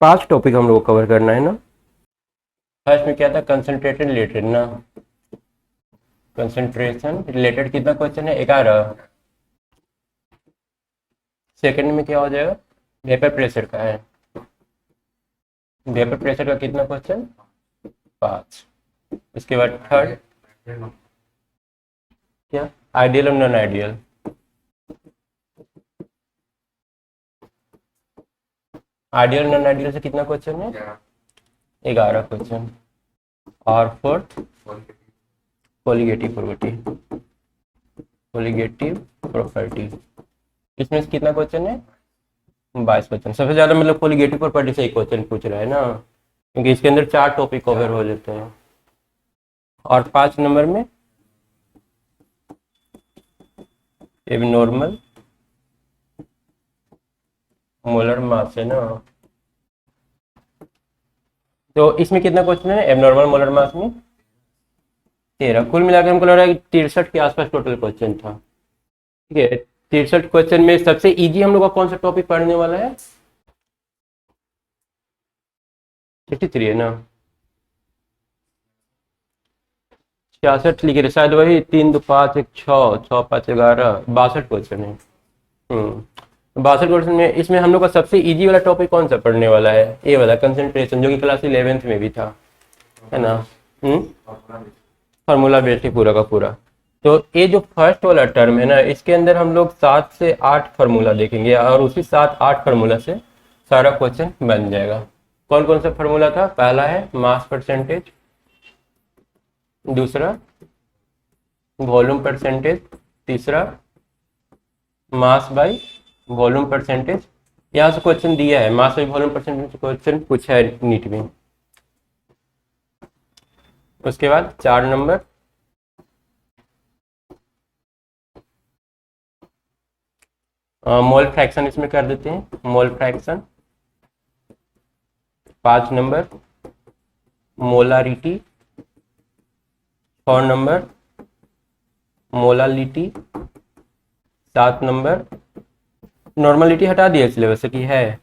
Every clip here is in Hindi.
5 टॉपिक हम लोग को कवर करना है ना। फर्स्ट में क्या था, कंसंट्रेटेड रिलेटेड ना, कंसंट्रेशन रिलेटेड कितना क्वेश्चन है, 11। सेकंड में क्या हो जाएगा, वेपर प्रेशर का है, वेपर प्रेशर का कितना क्वेश्चन, 5। इसके बाद थर्ड क्या, आइडियल और non ideal, ideal non ideal से कितना क्वेश्चन है, 11 क्वेश्चन। और fourth colligative property, colligative property, इसमें से कितना क्वेश्चन है, 22 क्वेश्चन। सबसे ज्यादा मतलब कोलिगेटिव प्रॉपर्टी से एक क्वेश्चन पूछ रहा है ना, क्योंकि इसके अंदर 4 टॉपिक कवर हो जाते हैं। और 5 नंबर में एबनॉर्मल मोलर मास है ना, तो इसमें कितना क्वेश्चन है एबनॉर्मल मोलर मास में, 13। कुल मिलाकर हमको लग रहा है कि 63 के आसपास टोटल क्वेश्चन था। ठीक है, 63 क्वेश्चन में सबसे इजी हम लोग का कौन सा टॉपिक पढ़ने वाला है, 63 है ना, 66 लिखे थे शायद, वही 3 2 5 1 6 6 5 11 62 क्वेश्चन है। 62 क्वेश्चन में इसमें हम लोग का सबसे इजी वाला टॉपिक कौन सा पढ़ने वाला है, ये वाला कंसंट्रेशन, जो कि क्लास 11th में भी था, है ना। फार्मूला बेस्ड है पूरा का पूरा। तो ये जो फर्स्ट वाला टर्म है ना, इसके अंदर हम लोग 7 से 8 फार्मूला देखेंगे और उसी 7-8 फार्मूला से सारा क्वेश्चन बन जाएगा। कौन कौन सा फार्मूला था, पहला है मास परसेंटेज, दूसरा वॉल्यूम परसेंटेज, तीसरा मास बाय वॉल्यूम परसेंटेज। यहाँ से क्वेश्चन दिया है, मास बाय वॉल्यूम परसेंटेज क्वेश्चन पूछा है नीट में। उसके बाद 4 नंबर मोल फ्रैक्शन, इसमें कर देते हैं mole fraction. 5 number molarity, 6 number molality, 7 number normality हटा दिया सिलेबस से कि है,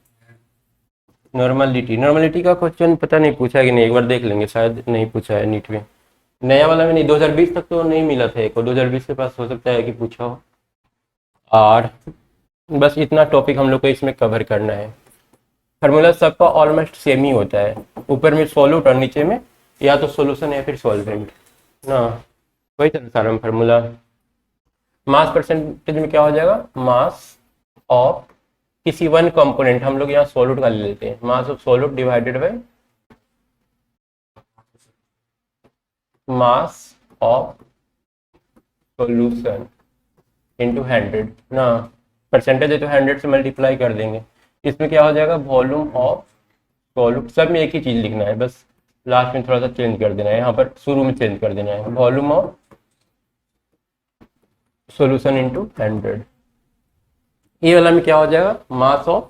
नॉर्मलिटी, नॉर्मलिटी का क्वेश्चन पता नहीं पूछा है कि नहीं, एक बार देख लेंगे, शायद नहीं पूछा है नीट में, नया वाला में नहीं, 2020 तक तो नहीं मिला था, एक और 2020 के पास हो सकता है कि पूछा हो। और बस इतना टॉपिक हम लोग को इसमें कवर करना है। फार्मूला सबका ऑलमोस्ट सेम ही होता है, ऊपर में सॉल्यूट और नीचे में या तो सॉल्यूशन या फिर सॉल्वेंट ना, वही था सारा फार्मूला। मास परसेंटेज में क्या हो जाएगा, मास ऑफ किसी वन कंपोनेंट, हम लोग यहाँ सॉल्यूट का ले लेते हैं, mass of solute divided by mass of solution into 100 ना, परसेंटेज है तो 100 से मल्टीप्लाई कर देंगे। इसमें क्या हो जाएगा, वॉल्यूम ऑफ सॉल्यूट, सब में एक ही चीज लिखना है, बस लास्ट में थोड़ा सा चेंज कर देना है, यहाँ पर शुरू में चेंज कर देना है, वॉल्यूम ऑफ सॉल्यूशन इंटू 100। ये वाला में क्या हो जाएगा, मास ऑफ,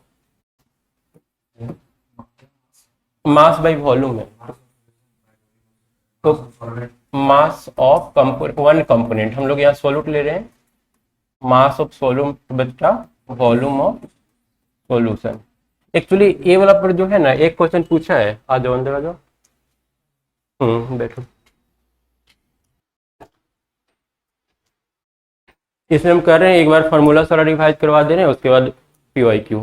मास बाई वॉल्यूम है, तो मास ऑफ वन कंपोनेंट, हम लोग यहाँ सॉल्यूट ले रहे हैं, मास ऑफ सॉल्यूम बच्चा वॉल्यूम ऑफ सॉल्यूशन। एक्चुअली ये वाला पर जो है ना, एक क्वेश्चन पूछा है, आ जाओ अंदर आ जाओ, बैठो। इसमें हम कर रहे हैं एक बार फार्मूला सारा रिवाइज करवा दे रहे हैं, उसके बाद PYQ।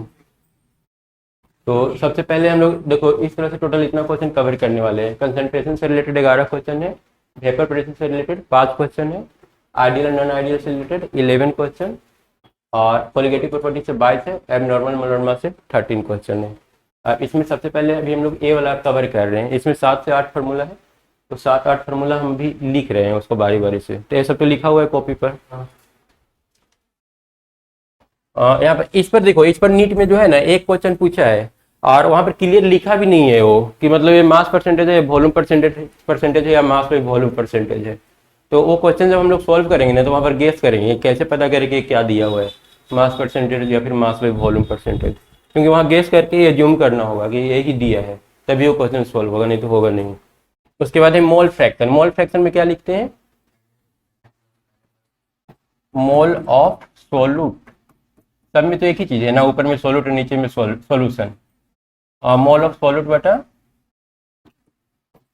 तो सबसे पहले हम लोग देखो इस तरह से टोटल इतना क्वेश्चन कवर करने वाले हैं। कंसंट्रेशन से रिलेटेड 11 क्वेश्चन है, वेपर प्रेशर से रिलेटेड 5 क्वेश्चन है, आइडियल और नॉन आइडियल से रिलेटेड 11 क्वेश्चन, और कोलिगेटिव प्रॉपर्टी से 22 है, एबनॉर्मल मोलर मास से 13 क्वेश्चन है। अब इसमें सबसे पहले अभी हम लोग ए वाला कवर कर रहे हैं, इसमें 7 से 8 फार्मूला है, तो 7-8 फार्मूला हम भी लिख रहे हैं उसको बारी बारी से, तो ये सब तो लिखा हुआ है कॉपी पर। यहाँ पर इस पर देखो, इस पर नीट में जो है ना एक क्वेश्चन पूछा है और वहां पर क्लियर लिखा भी नहीं है वो कि मतलब ये मास परसेंटेज है, वॉल्यूम परसेंटेज है या मास बाई वॉल्यूम परसेंटेज है। तो वो क्वेश्चन जब हम लोग सॉल्व करेंगे ना, तो वहां पर गेस करेंगे, कैसे पता करेंगे क्या दिया हुआ है, मास परसेंटेज या फिर मास बाई वॉल्यूम परसेंटेज, क्योंकि वहाँ गेस करके एज्यूम करना होगा कि यही दिया है, तभी वो क्वेश्चन सॉल्व होगा, नहीं तो होगा नहीं। उसके बाद है मोल फ्रैक्शन, मोल फ्रैक्शन में क्या लिखते हैं, मोल ऑफ सोल्यूट, सब में तो एक ही चीज है ना, ऊपर में सोल्यूट और नीचे में सॉल्यूशन, मोल ऑफ सॉल्यूट बटा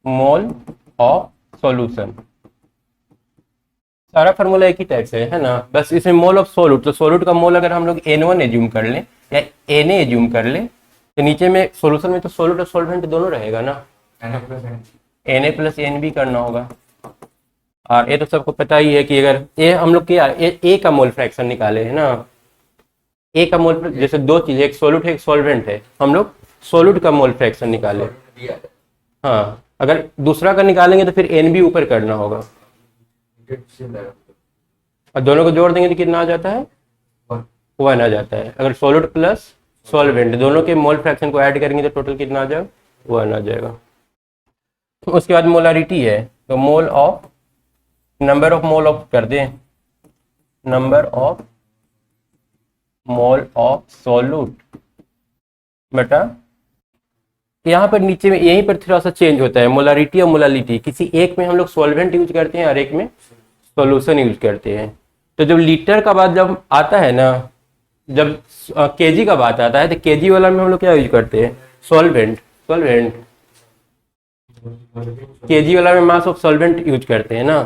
मोल ऑफ सॉल्यूशन। सारा फार्मूला एक ही टाइप से है ना, बस इसमें मोल ऑफ सॉल्यूट, तो सॉल्यूट का मोल अगर हम लोग N1 एज्यूम कर लें या Na एज्यूम कर लें, तो नीचे में सॉल्यूशन में तो सॉल्यूट और सॉल्वेंट दोनों रहेगा ना, Na प्लस Nb करना होगा। और ये तो सबको पता ही है कि अगर ए हम लोग क्या ए का मोल फ्रैक्शन निकाले है ना, ए का मोल, जैसे दो चीज, एक सॉल्यूट है एक सॉल्वेंट है, हम लोग सॉल्यूट का मोल फ्रैक्शन निकाले। हाँ, अगर दूसरा का निकालेंगे तो फिर Nb ऊपर करना होगा, और दोनों को जोड़ देंगे तो कितना आ जाता है, 1 आ जाता है। अगर सॉल्यूट प्लस सॉल्वेंट दोनों के मोल फ्रैक्शन को ऐड करेंगे तो टोटल कितना आ जाएगा, 1 आ जाएगा। उसके बाद मोलारिटी है, तो mole of, number of mole of कर दें, number of mole of solute बटा, यहाँ पर नीचे में यहीं पर थोड़ा सा चेंज होता है, मोलारिटी और मोलालिटी, किसी एक में हम लोग सॉल्वेंट यूज करते हैं और एक में सॉल्यूशन यूज करते हैं। तो जब लीटर का बात जब आता है ना, जब केजी का बात आता है, तो केजी वाला में हम लोग क्या यूज करते हैं, सॉल्वेंट, केजी वाला में मास ऑफ सॉल्वेंट यूज करते हैं ना।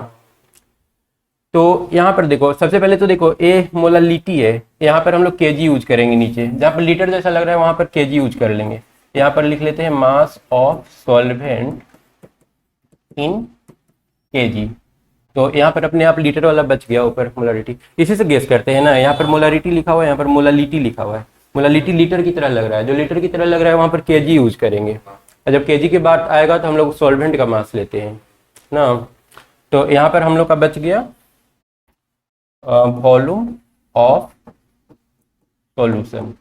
तो यहाँ पर देखो, सबसे पहले तो देखो ए मोलालिटी है, यहाँ पर हम लोग केजी यूज करेंगे, नीचे जहाँ पर लीटर जैसा लग रहा है वहां पर केजी यूज कर लेंगे। यहाँ पर लिख लेते हैं मास ऑफ सॉल्वेंट इन केजी, तो यहाँ पर अपने आप लीटर वाला बच गया ऊपर मोलारिटी। इसी से गेस करते हैं ना, यहाँ पर मोलारिटी लिखा हुआ है, यहाँ पर मोलालिटी लिखा हुआ है, मोलालिटी लीटर की तरह लग रहा है, जो लीटर की तरह लग रहा है वहाँ पर केजी यूज करेंगे, और जब केजी की बात आएगा तो हम लोग सॉल्वेंट का मास लेते हैं ना। तो यहाँ पर हम लोग का बच गया वॉल्यूम ऑफ सॉल्यूशन,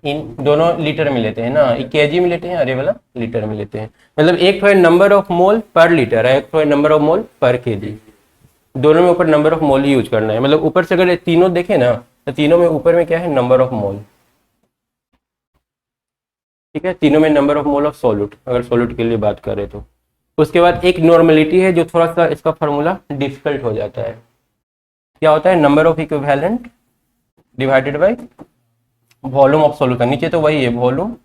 इन दोनों लीटर में लेते हैं ना, केजी में लेते हैं, अरे वाला लीटर में लेते हैं। मतलब एक तो है नंबर ऑफ मोल पर लीटर है, एक तो है नंबर ऑफ मोल पर केजी, दोनों में ऊपर number of mole he use करना है। मतलब ऊपर से अगर तीनों देखें ना, तो तीनों में ऊपर में क्या है, नंबर ऑफ मोल, ठीक है, तीनों में number of mole of solute, अगर सॉल्यूट के लिए बात करें तो। उसके बाद एक नॉर्मेलिटी है, जो थोड़ा सा इसका फॉर्मूला डिफिकल्ट हो जाता है। क्या होता है, number of equivalent divided by volume of solution, नीचे तो वही है वॉल्यूम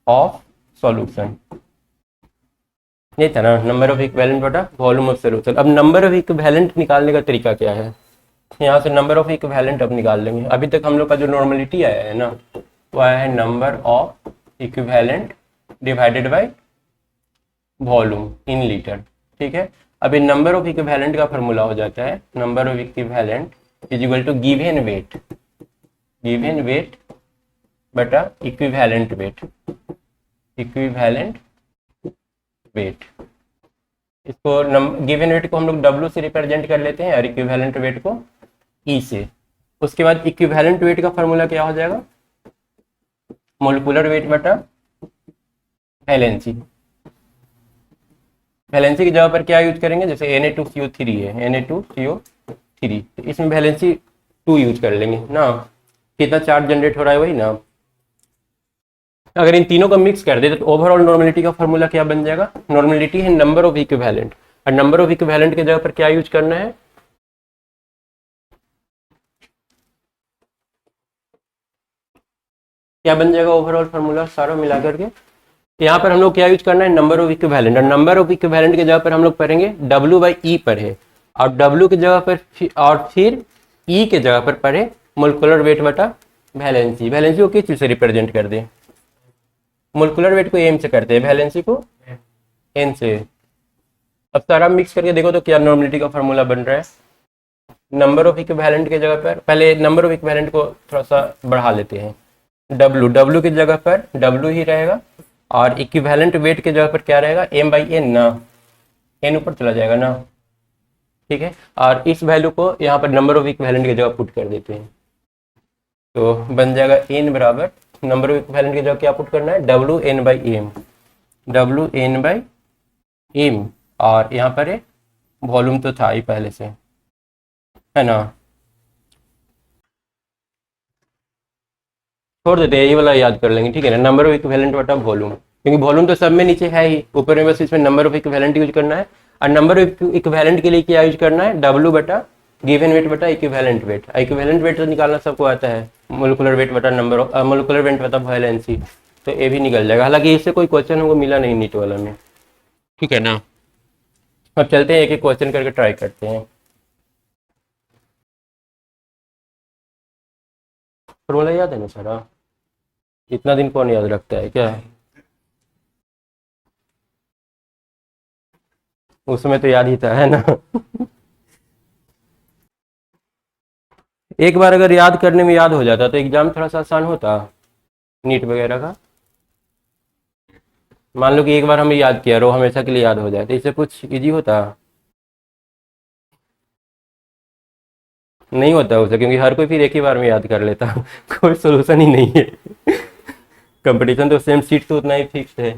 ऑफ सॉल्यूशन, ये था ना, नंबर ऑफ इक्विवेलेंट बटा वॉल्यूम ऑफ सॉल्यूशन। अब नंबर ऑफ इक्विवेलेंट निकालने का तरीका क्या है, यहाँ से नंबर ऑफ इक्विवेलेंट अब निकाल लेंगे। अभी तक हम लोग का जो नॉर्मेलिटी आया है ना, वो आया है number of equivalent divided by volume in litre, ठीक है। अब ये नंबर ऑफ इक्विवेलेंट का फॉर्मूला हो जाता है, number of equivalent is equal to given weight बटा इक्विवेलेंट वेट, इसको गिवन वेट को हम लोग W से रिप्रेजेंट कर लेते हैं और इक्विवेलेंट वेट को E से। उसके बाद इक्विवेलेंट वेट का फॉर्मूला क्या हो जाएगा, मोलिकुलर वेट बटा वैलेंसी। वैलेंसी की जगह पर क्या यूज करेंगे, जैसे Na2CO3 है, Na2CO3, तो इसमें वैलेंसी 2 यूज कर लेंगे ना, कितना चार्ज जनरेट हो रहा है वही ना। अगर इन तीनों को मिक्स कर दे तो ओवरऑल नॉर्मेलिटी का फॉर्मूला क्या बन जाएगा, नॉर्मेलिटी है नंबर ऑफ इक्विवेलेंट, और नंबर ऑफ इक्विवेलेंट की जगह पर क्या यूज करना है, क्या बन जाएगा ओवरऑल फार्मूला सारा मिला करके। यहाँ पर हम लोग क्या यूज करना है, नंबर ऑफ इक्विवेलेंट, और नंबर ऑफ इक्विवेलेंट की जगह पर हम लोग पढ़ेंगे W/E पर है, और W की जगह पर और फिर E के जगह पर पढ़े मोलिकुलर वेट बटा वैलेंसी। वैलेंसी को किस चीज से रिप्रेजेंट कर दे, मोलिकुलर वेट को M से करते हैं, वैलेंसी को N से। अब सारा मिक्स करके देखो तो क्या नॉर्मेलिटी का फॉर्मूला बन रहा है, नंबर ऑफ इक्विवेलेंट के जगह पर, पहले नंबर ऑफ इक्विवेलेंट को थोड़ा सा बढ़ा लेते हैं, W की जगह पर W ही रहेगा, और इक्विवेलेंट वेट की जगह पर क्या रहेगा, M/N ना, N ऊपर चला जाएगा ना, ठीक है। और इस वैल्यू को यहाँ पर नंबर ऑफ इक्विवेलेंट की जगह पुट कर देते हैं, तो बन जाएगा N बराबर, नंबर ऑफ इक्विवेलेंट की जगह क्या पुट करना है, WN/M, और यहाँ पर वॉल्यूम तो था ही पहले से, है ना, छोड़ देते हैं, ये वाला याद कर लेंगे, ठीक है ना, नंबर ऑफ इक्विवेलेंट बटा वॉल्यूम, क्योंकि वॉल्यूम तो सब में नीचे है ही, ऊपर में बस इसमें नंबर ऑफ इक्विवेलेंट यूज करना है। और नंबर ऑफ इक्विवेलेंट के लिए क्या यूज करना है, W बटा गिवन वेट बटा इक्विवेलेंट वेट। इक्विवेलेंट वेट तो निकालना सबको आता है, मोलिकुलर वेट बटा नंबर ऑफ मोलिकुलर वेट बटा वैलेंसी, तो ए भी निकल जाएगा। हालांकि इससे कोई क्वेश्चन हमको मिला नहीं नीट वाला में, ठीक है ना। अब चलते हैं एक एक क्वेश्चन करके ट्राई करते हैं। फॉर्मूला याद है ना सारा? इतना दिन कौन याद रखता है क्या? उस समय तो याद ही था, है ना। एक बार अगर याद करने में याद हो जाता तो एग्जाम थोड़ा सा आसान होता, नीट वगैरह का। मान लो कि एक बार हमें याद किया, रो हमेशा के लिए याद हो जाए, तो इससे कुछ इजी होता। नहीं होता उसे, क्योंकि हर कोई फिर एक ही बार में याद कर लेता। कोई सोल्यूशन ही नहीं है। कंपटीशन तो सेम सीट तो उतना ही फिक्स है।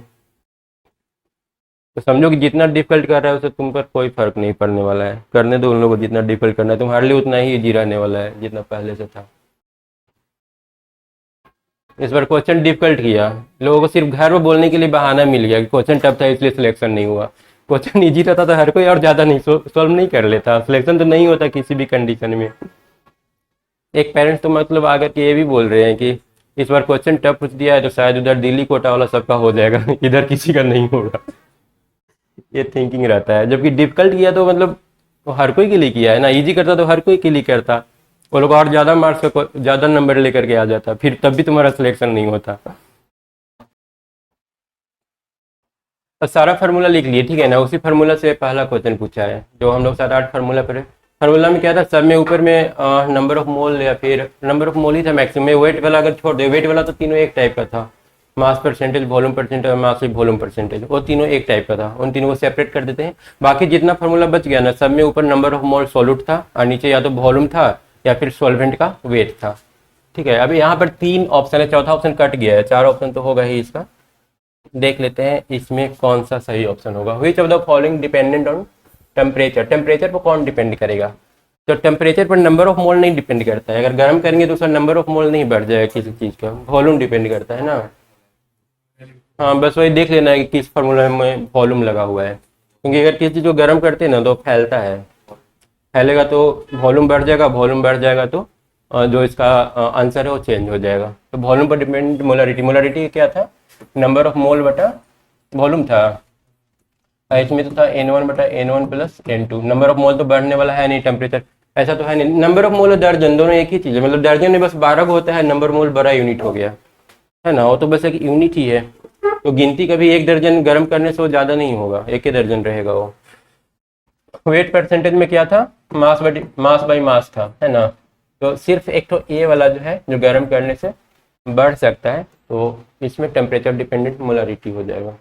तो समझो कि जितना डिफिकल्ट कर रहा है उसे तुम पर कोई फर्क नहीं पड़ने वाला है। करने दो उन लोगों को, जितना डिफिकल्ट करना है तुम्हारे लिए उतना ही इजी रहने वाला है जितना पहले से था। इस बार क्वेश्चन डिफिकल्ट किया, लोगों को सिर्फ घर में बोलने के लिए बहाना मिल गया कि क्वेश्चन टफ था इसलिए सिलेक्शन नहीं हुआ। क्वेश्चन इजी रहता तो हर कोई और ज्यादा नहीं सॉल्व नहीं कर लेता, सिलेक्शन तो नहीं होता किसी भी कंडीशन में। एक पेरेंट्स तो मतलब आकर के ये भी बोल रहे हैं कि इस बार क्वेश्चन टफ पूछ दिया है तो शायद उधर दिल्ली कोटा वाला सबका हो जाएगा, इधर किसी का नहीं होगा। ये थिंकिंग रहता है, जबकि डिफिकल्ट किया तो मतलब वो हर कोई के लिए किया है ना, इजी करता तो हर कोई के लिए करता। वो लोग और ज्यादा मार्क्स का ज्यादा नंबर लेकर के आ जाता, फिर तब भी तुम्हारा सिलेक्शन नहीं होता। तो सारा फार्मूला लिख लिए, ठीक है ना। उसी फार्मूला से पहला क्वेश्चन पूछा है, जो हम लोग 7-8 फार्मूला पर। फार्मूला में क्या था, सब में ऊपर में नंबर ऑफ मोल या फिर नंबर ऑफ मोल ही था मैक्सिमम। वेट वाला अगर छोड़ दे, वेट वाला तो तीनों एक टाइप का था, मास परसेंटेज, वॉल्यूम परसेंटेज और मास वॉल्यूम परसेंटेज, वो तीनों एक टाइप का था। उन तीनों को सेपरेट कर देते हैं। बाकी जितना फार्मूला बच गया ना, सब में ऊपर नंबर ऑफ मोल सॉल्यूट था और नीचे या तो वॉल्यूम था या फिर सॉल्वेंट का वेट था, ठीक है। अभी यहाँ पर 3 ऑप्शन है, चौथा ऑप्शन कट गया है, 4 ऑप्शन तो होगा ही इसका। देख लेते हैं इसमें कौन सा सही ऑप्शन होगा। Which of the following dependent on temperature. Temperature पर कौन डिपेंड करेगा? तो टेम्परेचर पर नंबर ऑफ मोल नहीं डिपेंड करता है। अगर गर्म करेंगे तो उसका नंबर ऑफ मोल नहीं बढ़ जाएगा किसी चीज़ का, वॉल्यूम डिपेंड करता है ना। हाँ, बस वही देख लेना है कि किस फार्मूला में वॉल्यूम लगा हुआ है, क्योंकि अगर किसी चीज़ को गर्म करते हैं ना तो फैलता है, फैलेगा तो वॉल्यूम बढ़ जाएगा, वॉल्यूम बढ़ जाएगा तो जो इसका आंसर है वो चेंज हो जाएगा। तो वॉल्यूम पर डिपेंड मोलरिटी। मोलरिटी क्या था? नंबर ऑफ मोल बटा वॉल्यूम था। इसमें तो था N1 बटा N1 plus N2। Number of मोल तो बढ़ने वाला है नहीं, टेम्परेचर ऐसा तो है नहीं। नंबर ऑफ मोल और दर्जन दोनों एक ही चीज़ है, मतलब दर्जन में बस 12 को होता है, नंबर मोल बड़ा यूनिट हो गया, है ना। वो तो बस एक यूनिट ही है, तो गिनती कभी 1 दर्जन गर्म करने से वो ज़्यादा नहीं होगा, 1 ही दर्जन रहेगा वो। वेट परसेंटेज में क्या था? मास बाई मास था, है ना। तो सिर्फ एक तो ए वाला जो है, जो गर्म करने से बढ़ सकता है, तो इसमें टेम्परेचर डिपेंडेंट मोलरिटी हो जाएगा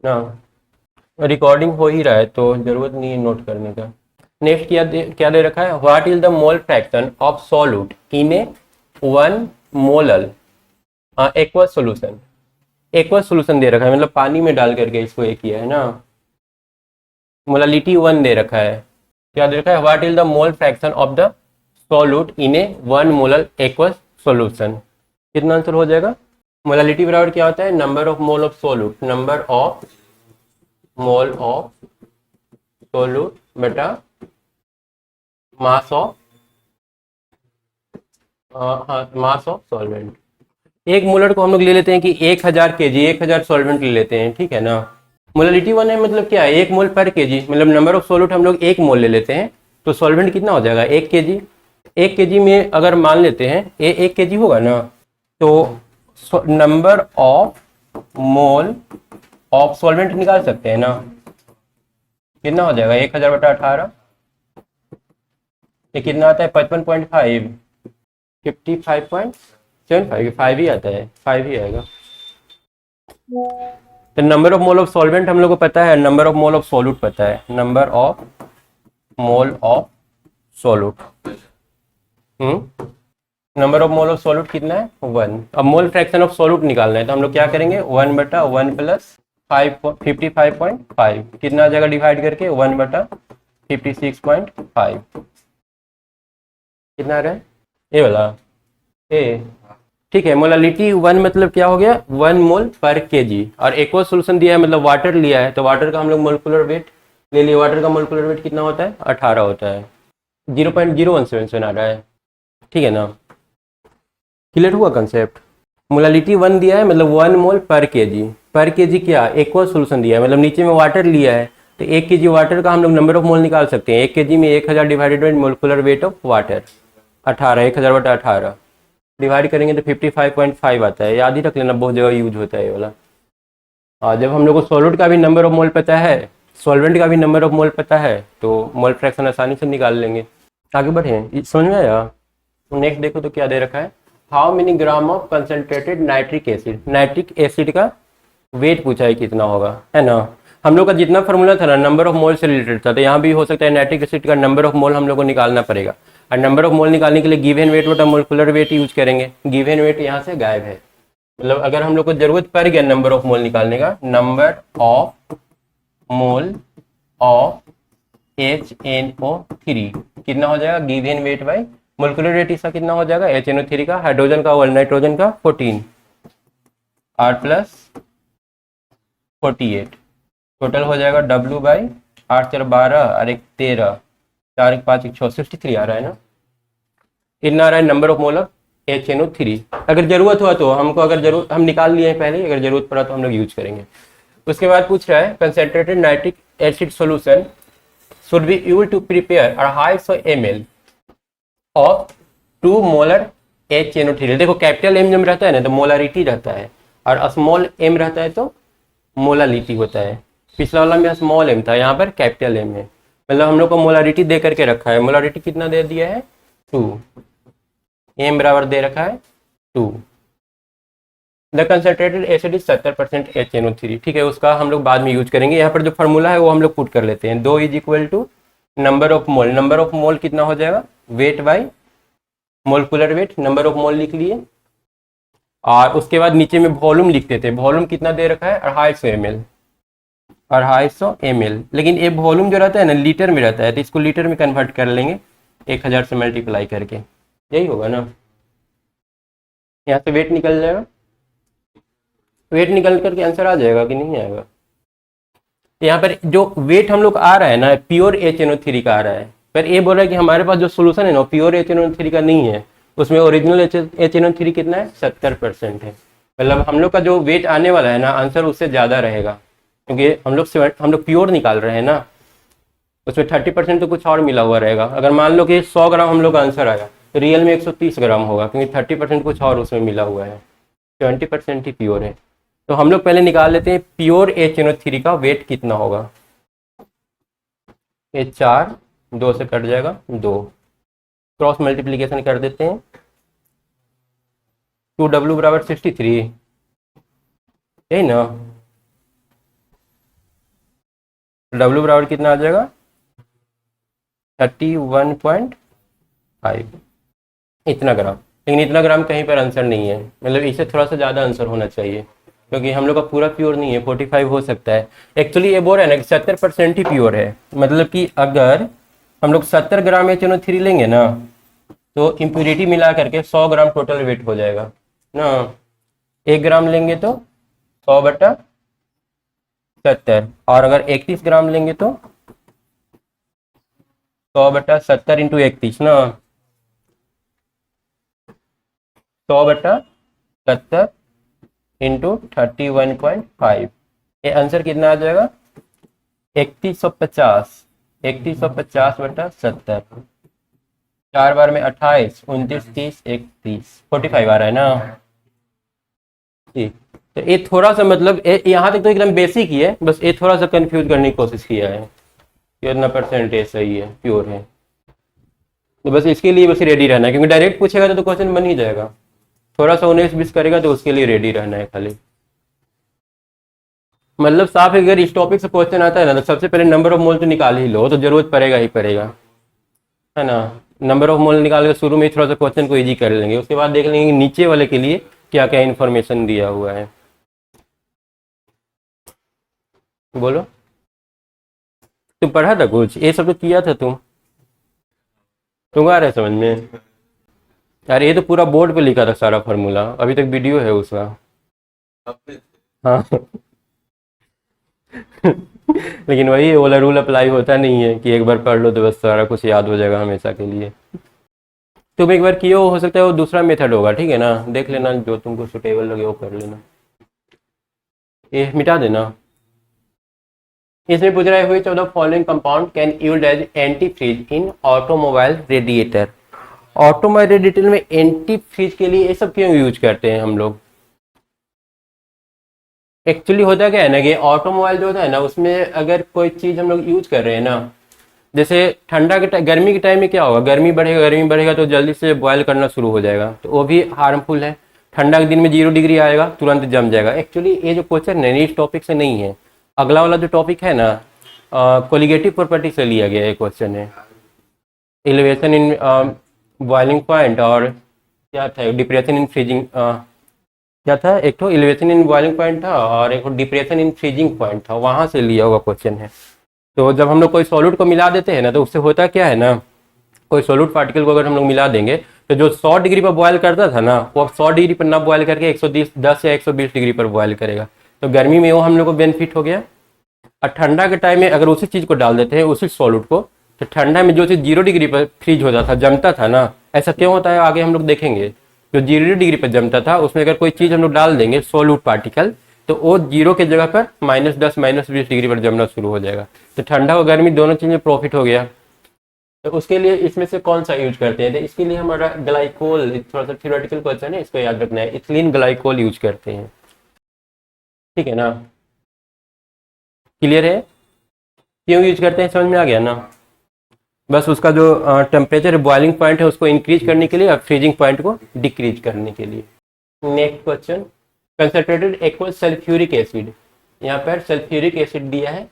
ना। रिकॉर्डिंग हो ही रहा है तो जरूरत नहीं है नोट करने का। नेक्स्ट क्या दे रखा है? What is the mole fraction of solute in a 1 molal aqueous solution. Aqueous solution दे रखा है, मतलब पानी में डाल करके इसको ये किया है ना। मोलालिटी 1 दे रखा है। क्या दे रखा है? What is the mole fraction of the solute in a 1 molal aqueous solution. कितना आंसर हो जाएगा? मोलालिटी बराबर क्या होता है? Number of mole of solute, number of mole of solute बेटा mass of mass of solvent. एक मोलर को हम लोग ले लेते हैं कि 1000 kg, 1000 सॉल्वेंट ले लेते हैं, ठीक है ना। मोलरिटी 1 है, मतलब क्या है? 1 मोल पर केजी, मतलब नंबर ऑफ सॉल्यूट हम लोग 1 मोल ले लेते हैं, तो सॉल्वेंट कितना हो जाएगा? 1 kg। 1 kg में अगर मान लेते हैं ये 1 kg होगा ना, तो number of mole of solvent निकाल सकते हैं ना। कितना हो जाएगा? 1000 बटा 18, ये कितना आता है? 55.5, 55.75, 5 ही आता है, 5 ही आएगा। तो number of mole of solvent हम लोग को पता है, number of mole of solute पता है, number of mole of solute. Number of mole of solute कितना है? 1। अब मोल फ्रैक्शन ऑफ सॉल्यूट निकालना है, तो हम लोग क्या करेंगे? 1 बटा 1 प्लस 55.5 कितना आ जाएगा डिवाइड करके? 1 बटा 56.5 कितना आ रहा है? ये वाला ए, ठीक है। मोलालिटी 1 मतलब क्या हो गया? 1 मोल पर केजी। और एक्वा सोल्यूशन दिया है मतलब वाटर लिया है, तो वाटर का हम लोग मोलिकुलर वेट ले लिए। वाटर का मोलिकुलर वेट कितना होता है? 18 होता है, 0.0177 आ रहा है, ठीक है ना। क्लियर हुआ कंसेप्ट? मोलालिटी 1 दिया है, मतलब 1 मोल पर केजी क्या एक्वस सोल्यूशन दिया है, मतलब नीचे में वाटर लिया है तो 1 केजी वाटर का हम लोग नंबर ऑफ मोल निकाल सकते हैं। 1 केजी में 1000 divided by molecular weight of water 18, 1000 बटा 18 डिवाइड करेंगे तो 55.5 आता है। याद ही रख लेना, बहुत जगह यूज होता है ये वाला। जब हम लोग को सॉल्यूट का भी नंबर ऑफ मोल पता है, सॉल्वेंट का भी नंबर ऑफ मोल पता है, तो मोल फ्रैक्शन आसानी से निकाल लेंगे। आगे बढ़े, समझ में आया? नेक्स्ट देखो तो क्या दे रखा है, how many gram of concentrated nitric acid. Nitric acid का वेट पूछा है कितना होगा, है ना। हम लोग का जितना फॉर्मूला था ना नंबर ऑफ मोल से रिलेटेड था, तो यहाँ भी हो सकता है नाइट्रिक एसिड का नंबर ऑफ मोल हम लोग को निकालना पड़ेगा। और नंबर ऑफ मोल निकालने के लिए गिवन वेट बटा मोलिकुलर वेट यूज करेंगे। गिवन वेट यहाँ से गायब है, मतलब अगर हम लोग को जरूरत पड़ गया नंबर ऑफ मोल निकालने का, number of mole of HNO3 कितना हो जाएगा, given weight by molecular wait इसका कितना हो जाएगा, HNO3 का, हाइड्रोजन का और नाइट्रोजन का 14 R प्लस 48 टोटल हो जाएगा W बाई 8 4 12 और 1 13 4 1 5 1 6 63 आ रहा है ना। इतना आ रहा है number of mole of HNO3। अगर जरूरत हुआ तो हमको, अगर जरूरत हम निकाल लिए हैं पहले, अगर जरूरत पड़ा तो हम लोग यूज करेंगे। उसके बाद पूछ रहा है concentrated nitric acid solution should be used to prepare a high ml of 2 molar HNO3। देखो कैपिटल एम जब रहता है ना तो मोलारिटी रहता है, और स्मॉल एम रहता है तो मोलालिटी होता है। पिछला वाला में स्मॉल एम था, यहाँ पर कैपिटल एम है, मतलब हम लोग को मोलारिटी दे करके रखा है। मोलारिटी कितना दे दिया है, 2, एम बराबर दे रखा है 2। The concentrated acid is 70% HNO3। ठीक है, उसका हम लोग बाद में यूज करेंगे। यहाँ पर जो फॉर्मूला है वो हम लोग पुट कर लेते हैं। 2 is equal to number of mole, number of mole कितना हो जाएगा, weight by molecular weight, number of mole लिख लिए। और उसके बाद नीचे में वॉल्यूम लिखते थे, वॉल्यूम कितना दे रखा है 250 ml, 250 ml। लेकिन ये वॉल्यूम जो रहता है ना लीटर में रहता है, तो इसको लीटर में कन्वर्ट कर लेंगे 1000 से मल्टीप्लाई करके, यही होगा ना। यहाँ से वेट निकल जाएगा, वेट निकल करके आंसर आ जाएगा कि नहीं आएगा। यहाँ पर जो वेट हम लोग आ रहा है ना प्योर HNO3 का आ रहा है, पर ये बोल रहा है कि हमारे पास जो सोल्यूशन है ना प्योर HNO3 का नहीं है, उसमें ओरिजिनल HNO3 कितना है, 70% है। मतलब हम लोग का जो वेट आने वाला है ना आंसर उससे ज़्यादा रहेगा, क्योंकि हम लोग प्योर निकाल रहे हैं ना, उसमें 30% तो कुछ और मिला हुआ रहेगा। अगर मान लो कि 100 ग्राम हम लोग का आंसर आया तो रियल में 130 ग्राम होगा, क्योंकि 30% कुछ और उसमें मिला हुआ है, 20% ही प्योर है। तो हम लोग पहले निकाल लेते हैं प्योर HNO3 का वेट कितना होगा। ये 4 2 से कट जाएगा 2, क्रॉस मल्टीप्लीकेशन कर देते हैं। 2W बराबर 63, यही ना। W बराबर कितना आ जाएगा 31.5, इतना ग्राम। लेकिन इतना ग्राम कहीं पर आंसर नहीं है, मतलब इससे थोड़ा सा ज़्यादा आंसर होना चाहिए, क्योंकि हम लोग का पूरा प्योर नहीं है, 45 हो सकता है। एक्चुअली ये बोल रहा है ना कि 70% ही प्योर है, मतलब कि अगर हम लोग 70 ग्राम HNO3 लेंगे ना तो इम्प्योरिटी मिला करके 100 ग्राम टोटल वेट हो जाएगा ना। 1 ग्राम लेंगे तो 100 बटा 70, और अगर 31 ग्राम लेंगे तो 100 बटा 70 इंटू 31 ना, 100 बटा 70 इंटू 31.5, ये आंसर कितना आ जाएगा 3150, 3150 बटा 70, 4 बार में 28, 29 30 31, 45 आ रहा है ना। ठीक, तो ये थोड़ा सा मतलब यहाँ तक तो एकदम बेसिक ही है, बस ये थोड़ा सा कंफ्यूज करने की कोशिश किया है कि इतना परसेंटेज सही है, प्योर है। तो बस इसके लिए बस रेडी रहना है, क्योंकि डायरेक्ट पूछेगा तो क्वेश्चन बन ही जाएगा। थोड़ा सा 19-20 करेगा तो उसके लिए रेडी रहना है खाली। मतलब साफ है, अगर इस टॉपिक से क्वेश्चन आता है ना तो सबसे पहले नंबर ऑफ मोल तो निकाल ही लो, तो जरूरत पड़ेगा ही पड़ेगा, है ना। नंबर ऑफ मोल निकाल के शुरू में ही थोड़ा सा क्वेश्चन को इजी कर लेंगे, उसके बाद देख लेंगे कि नीचे वाले के लिए क्या क्या इन्फॉर्मेशन दिया हुआ है। बोलो, तुम पढ़ा था कुछ, ये सब तो किया था तुम आ रहे समझ में। यार ये तो पूरा बोर्ड पे लिखा था सारा फार्मूला, अभी तक वीडियो है उसका। हाँ लेकिन वही वाला रूल अप्लाई होता नहीं है कि एक बार पढ़ लो तो बस सारा कुछ याद हो जाएगा हमेशा के लिए। तुम एक बार किए हो सकता है वो दूसरा मेथड होगा, ठीक है ना, देख लेना जो तुमको सुटेबल लगे वो कर लेना। ये मिटा देना। इसमें पूछ रहा है which of the following compound can used as anti freeze in automobile radiator. Automobile radiator में एंटी फ्रीज के लिए ये सब क्यों यूज करते हैं हम लोग? एक्चुअली होता क्या है ना कि ऑटोमोबाइल जो होता है ना उसमें अगर कोई चीज़ हम लोग यूज कर रहे हैं ना, जैसे ठंडा के गर्मी के टाइम में क्या होगा, गर्मी बढ़ेगा तो जल्दी से बॉयल करना शुरू हो जाएगा, तो वो भी हार्मफुल है। ठंडा के दिन में 0 डिग्री आएगा, तुरंत जम जाएगा। एक्चुअली ये जो क्वेश्चन है इस टॉपिक से नहीं है, अगला वाला जो टॉपिक है ना कोलिगेटिव प्रॉपर्टी से लिया गया है क्वेश्चन है। एलिवेशन इन बॉइलिंग पॉइंट और क्या था, डिप्रेशन इन फ्रीजिंग, क्या था, एक तो एलिवेशन इन बॉइलिंग पॉइंट था और एक डिप्रेशन इन फ्रीजिंग पॉइंट था, वहाँ से लिया हुआ क्वेश्चन है। तो जब हम लोग कोई सॉल्यूट को मिला देते हैं ना तो उससे होता क्या है ना, कोई सॉल्यूट पार्टिकल को अगर हम लोग मिला देंगे तो जो 100 डिग्री पर बॉयल करता था ना वो अब 100 डिग्री पर ना बॉयल करके 110 या 120 डिग्री पर बॉयल करेगा। तो गर्मी में वो हम लोग को बेनिफिट हो गया। और ठंडा के टाइम में अगर उसी चीज़ को डाल देते हैं उसी सॉल्यूट को, तो ठंडा में जो चीज़ 0 डिग्री पर फ्रीज होता था, जमता था ना, ऐसा क्यों होता है आगे हम लोग देखेंगे। जो 0 डिग्री पर जमता था उसमें अगर कोई चीज़ हम लोग डाल देंगे सॉल्यूट पार्टिकल, तो वो 0 के जगह पर -10 -20 डिग्री पर जमना शुरू हो जाएगा। तो ठंडा और गर्मी दोनों चीज़ें प्रॉफिट हो गया। तो उसके लिए इसमें से कौन सा यूज करते हैं, तो इसके लिए हमारा ग्लाइकोल, थोड़ा सा थियोरेटिकल क्वेश्चन है, इसको याद रखना है, इथिलीन ग्लाइकोल यूज करते हैं, ठीक है ना। क्लियर है क्यों यूज करते हैं, समझ में आ गया ना। बस उसका जो टेम्परेचर बॉइलिंग पॉइंट है उसको इंक्रीज करने के लिए और फ्रीजिंग पॉइंट को डिक्रीज करने के लिए। Next question, concentrated aqueous sulphuric acid, यहाँ पर सल्फ्यूरिक एसिड दिया है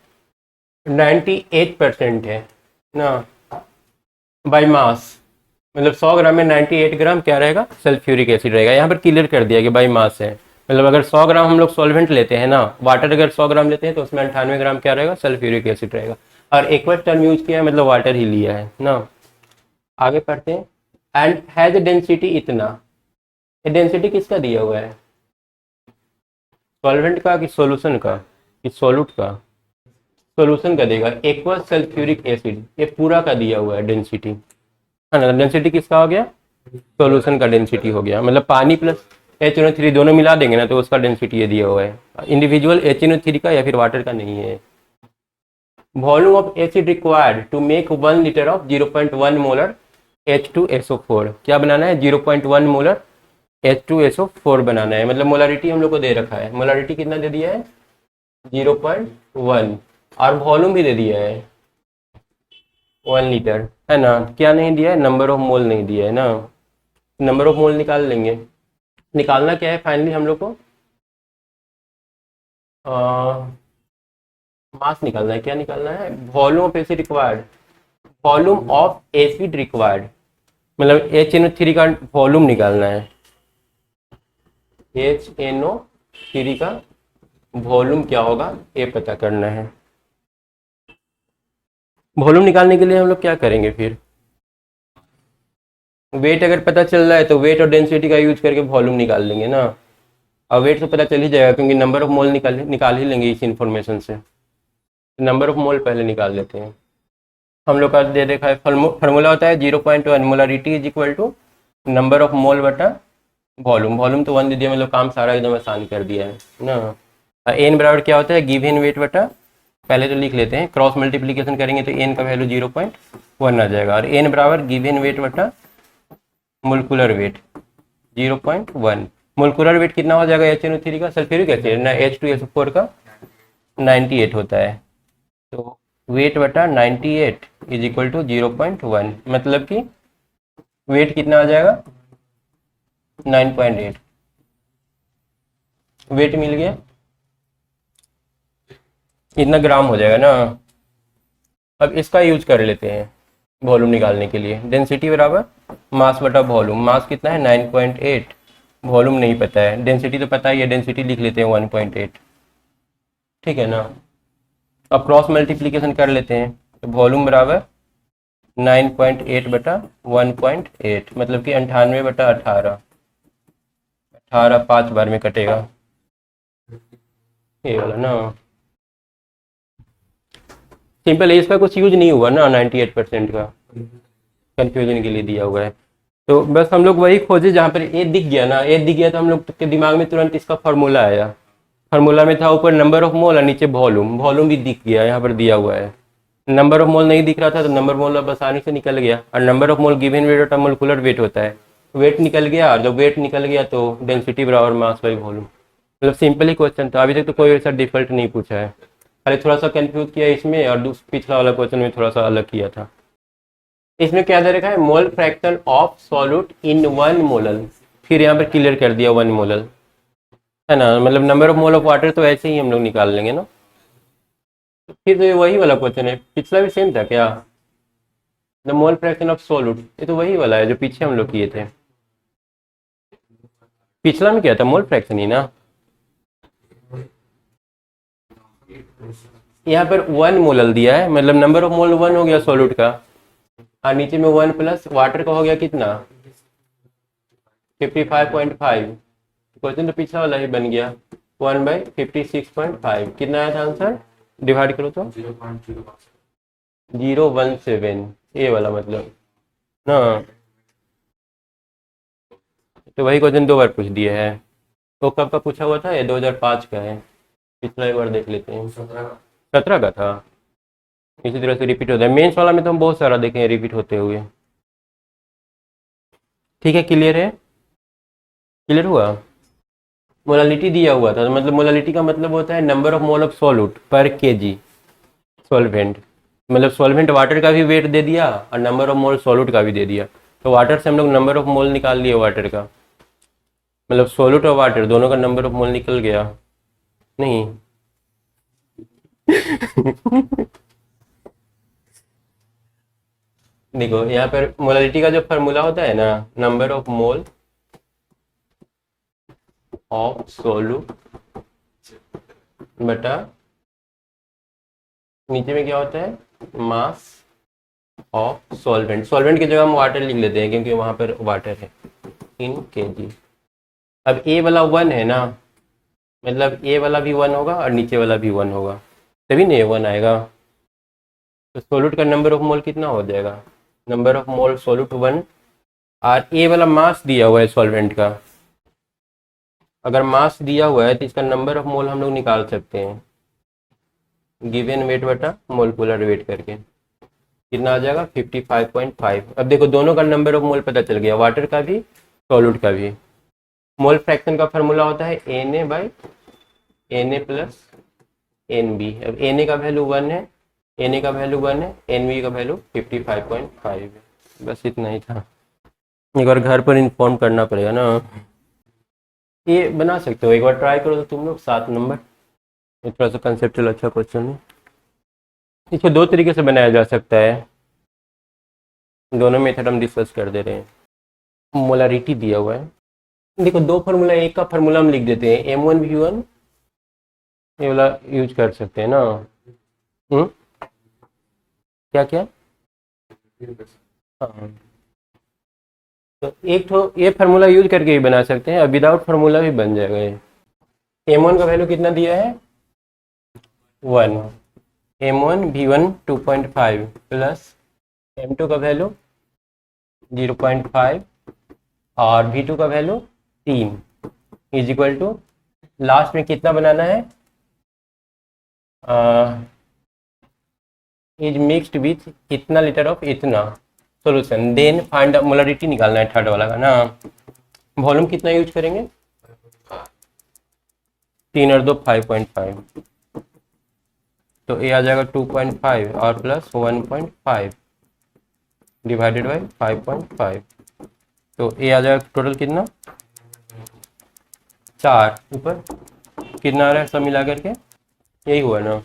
98% है ना, बाय मास, मतलब 100 ग्राम में 98 ग्राम क्या रहेगा, सल्फ्यूरिक एसिड रहेगा। यहाँ पर क्लियर कर दिया कि बाई मास है, मतलब अगर 100 ग्राम हम लोग सॉल्वेंट लेते हैं ना, वाटर अगर 100 ग्राम लेते हैं तो उसमें 98 ग्राम क्या रहेगा, सल्फ्यूरिक एसिड रहेगा। और एक्वस टर्म यूज किया है मतलब वाटर ही लिया है ना। आगे पढ़ते हैं, एंड हैज डेंसिटी इतना, डेंसिटी किसका दिया हुआ है, सॉल्वेंट का कि सॉल्यूशन का कि सॉल्यूट का, सॉल्यूशन का देगा। एक्वस सल्फ्यूरिक एसिड ये पूरा का दिया हुआ है डेंसिटी, है ना। डेंसिटी किसका हो गया, सॉल्यूशन का डेंसिटी हो गया, मतलब पानी प्लस HNO3 दोनों मिला देंगे ना तो उसका डेंसिटी ये दिया हुआ है, इंडिविजुअल HNO3 का या फिर वाटर का नहीं है। Volume of acid required to make 1 litre of 0.1 molar H2SO4, क्या बनाना है, 0.1 मोलर H2SO4 बनाना है। मतलब मोलारिटी हम लोग को दे रखा है, मोलारिटी कितना दे दिया है 0.1, और वॉल्यूम भी दे दिया है 1 लीटर, है ना। क्या नहीं दिया है, नंबर ऑफ मोल नहीं दिया है ना, नंबर ऑफ मोल निकाल लेंगे। निकालना क्या है फाइनली हम लोग को, मास निकालना है, क्या निकालना है, volume of acid required, volume of acid required, मतलब HNO3 का वॉल्यूम निकालना है, HNO3 का वॉल्यूम क्या होगा ये पता करना है। वॉल्यूम निकालने के लिए हम लोग क्या करेंगे फिर, वेट अगर पता चल रहा है तो वेट और डेंसिटी का यूज करके वॉल्यूम निकाल लेंगे ना। और वेट तो पता चल ही जाएगा क्योंकि नंबर ऑफ मोल निकाल ही लेंगे इस इंफॉर्मेशन से। नंबर ऑफ मोल पहले निकाल लेते हैं। हम लोग का दे देखा है फार्मूला होता है 0.1 molarity is equal to number of mole बटा वॉल्यूम, वॉल्यूम तो 1 दे दिया, मतलब काम सारा एकदम आसान कर दिया है ना। एन बराबर क्या होता है, गिव इन वेट बटा, पहले तो लिख लेते हैं, क्रॉस मल्टीप्लीकेशन करेंगे तो एन का वैल्यू 0.1 आ जाएगा, और एन बराबर गिव इन वेट बटा मोलिकुलर वेट 0.1। मोलिकुलर वेट कितना हो जाएगा HNO3 का, सल्फ्यूरिक एसिड ना, H2SO4 का 98 होता है, तो वेट बटा 98 इज इक्वल टू 0.1, मतलब कि वेट कितना आ जाएगा 9.8, वेट मिल गया, इतना ग्राम हो जाएगा ना। अब इसका यूज कर लेते हैं वॉल्यूम निकालने के लिए, डेंसिटी बराबर मास बटा वॉल्यूम, मास कितना है 9.8, वॉल्यूम नहीं पता है, डेंसिटी तो पता ही है, डेंसिटी लिख लेते हैं 1.8, ठीक है ना। अब क्रॉस मल्टीप्लीकेशन कर लेते हैं, तो वॉल्यूम बराबर 9.8 बटा 1.8, मतलब कि 98 बटा 18, 18 5 बार में कटेगा ये वाला ना। सिंपल है, इसका कुछ यूज नहीं हुआ ना 98% का, कंफ्यूजन के लिए दिया हुआ है। तो बस हम लोग वही खोजे जहाँ पर ए दिख गया ना, ए दिख गया तो हम लोग के दिमाग में तुरंत इसका फार्मूला आया। फार्मूला में था ऊपर नंबर ऑफ मोल और नीचे वॉल्यूम, वॉल्यूम भी दिख गया यहाँ पर दिया हुआ है। नंबर ऑफ मोल नहीं दिख रहा था तो नंबर मोल अब आसानी से निकल गया, और number of mole given wait होता है, मोलिकुलर वेट होता है, वेट निकल गया, और जब वेट निकल गया तो डेंसिटी बराबर मास बाई वॉल्यूम। मतलब सिंपल ही क्वेश्चन था, अभी तक तो कोई ऐसा डिफॉल्ट नहीं पूछा है, खाली थोड़ा सा कंफ्यूज किया इसमें, और पिछला वाला क्वेश्चन में थोड़ा सा अलग किया था। इसमें क्या दे रखा है, mole fraction of solute in 1 molal, फिर यहाँ पर क्लियर कर दिया 1 मोलल, है ना, मतलब number of mole of water तो ऐसे ही हम लोग निकाल लेंगे ना। फिर तो ये वही वाला क्वेश्चन है, पिछला भी सेम था क्या, the mole fraction of solute, ये तो वही वाला है जो पीछे हम लोग किए थे। पिछला में क्या था, मोल फ्रैक्शन ही ना। यहाँ पर 1 मोलल दिया है, मतलब नंबर ऑफ मोल 1 हो गया सॉल्यूट का, और नीचे में 1 प्लस वाटर का हो गया कितना, 55.5। क्वेश्चन तो पिछला वाला ही बन गया, 1/56.5, कितना आया था आंसर, डिवाइड करो तो 0.17, ये वाला मतलब ना। तो वही क्वेश्चन 2 बार पूछ दिए है। तो कब का पूछा हुआ था, ये 2005 का है, पिछला एक बार देख लेते हैं, 17 का था। इसी तरह से रिपीट होता है, मेंस वाला में तो हम बहुत सारा देखे हैं रिपीट होते हुए। ठीक है, क्लियर है, क्लियर हुआ। मोलालिटी दिया हुआ था, मतलब मोलालिटी का मतलब होता है number of mole of solute पर केजी सॉल्वेंट, मतलब सॉल्वेंट वाटर का भी वेट दे दिया और नंबर ऑफ मोल सॉल्यूट का भी दे दिया। तो वाटर से हम लोग नंबर ऑफ मोल निकाल लिए वाटर का, मतलब सॉल्यूट और वाटर दोनों का नंबर ऑफ मोल निकल गया नहीं। देखो यहाँ पर मोलालिटी का जो फार्मूला होता है ना, number of mole of solute बटा नीचे में क्या होता है, मास ऑफ सॉल्वेंट। सॉल्वेंट की जगह हम वाटर लिख लेते हैं क्योंकि वहां पर वाटर है, इन केजी। अब ए वाला 1 है ना, मतलब ए वाला भी 1 होगा और नीचे वाला भी 1 होगा, तभी नहीं 1 आएगा। तो सॉल्यूट का नंबर ऑफ मोल कितना हो जाएगा, नंबर ऑफ मोल सॉल्यूट 1, और ए वाला मास दिया हुआ है सॉल्वेंट का। अगर मास दिया हुआ है तो इसका नंबर ऑफ मोल हम लोग निकाल सकते हैं, गिवन वेट बटा मोलिकुलर वेट करके, कितना आ जाएगा 55.5। अब देखो दोनों का नंबर ऑफ मोल पता चल गया, वाटर का भी सॉल्यूट का भी। मोल फ्रैक्शन का फार्मूला होता है Na प्लस Nb। अब Na का वैल्यू 1 है, Na का वैल्यू 1 है, Nb का वैल्यू 55.5 है। बस इतना ही था, एक बार घर पर इन्फॉर्म करना पड़ेगा ना। ये बना सकते हो, एक बार ट्राई करो तो तुम लोग 7 नंबर, थोड़ा सा कंसेप्चुअल अच्छा क्वेश्चन है। इसको 2 तरीके से बनाया जा सकता है, दोनों मेथड हम डिस्कस कर दे रहे हैं। मोलारिटी दिया हुआ है, देखो 2 फार्मूला, एक का फार्मूला हम लिख देते हैं M1V1, ये वाला यूज कर सकते हैं ना। क्या क्या, हाँ, तो एक तो ये फार्मूला यूज करके भी बना सकते हैं, और विदाउट फार्मूला भी बन जाएगा ये। M1 का वैल्यू कितना दिया है 1, M1V1 2.5 प्लस M2 का वैल्यू 0.5 और V2 का value 3 is equal to, last में कितना बनाना है, इज मिक्सड विथ इतना लीटर ऑफ इतना सॉल्यूशन, देन फाइंड मोलारिटी निकालना है थर्ड वाला का ना। वॉल्यूम कितना यूज करेंगे, 3 और 2 5.5, तो ये आ जाएगा 2.5 और प्लस 1.5 डिवाइडेड बाई 5.5, तो ये आ जाएगा टोटल कितना 4, ऊपर कितना आ रहा है सब मिला करके, यही हुआ ना।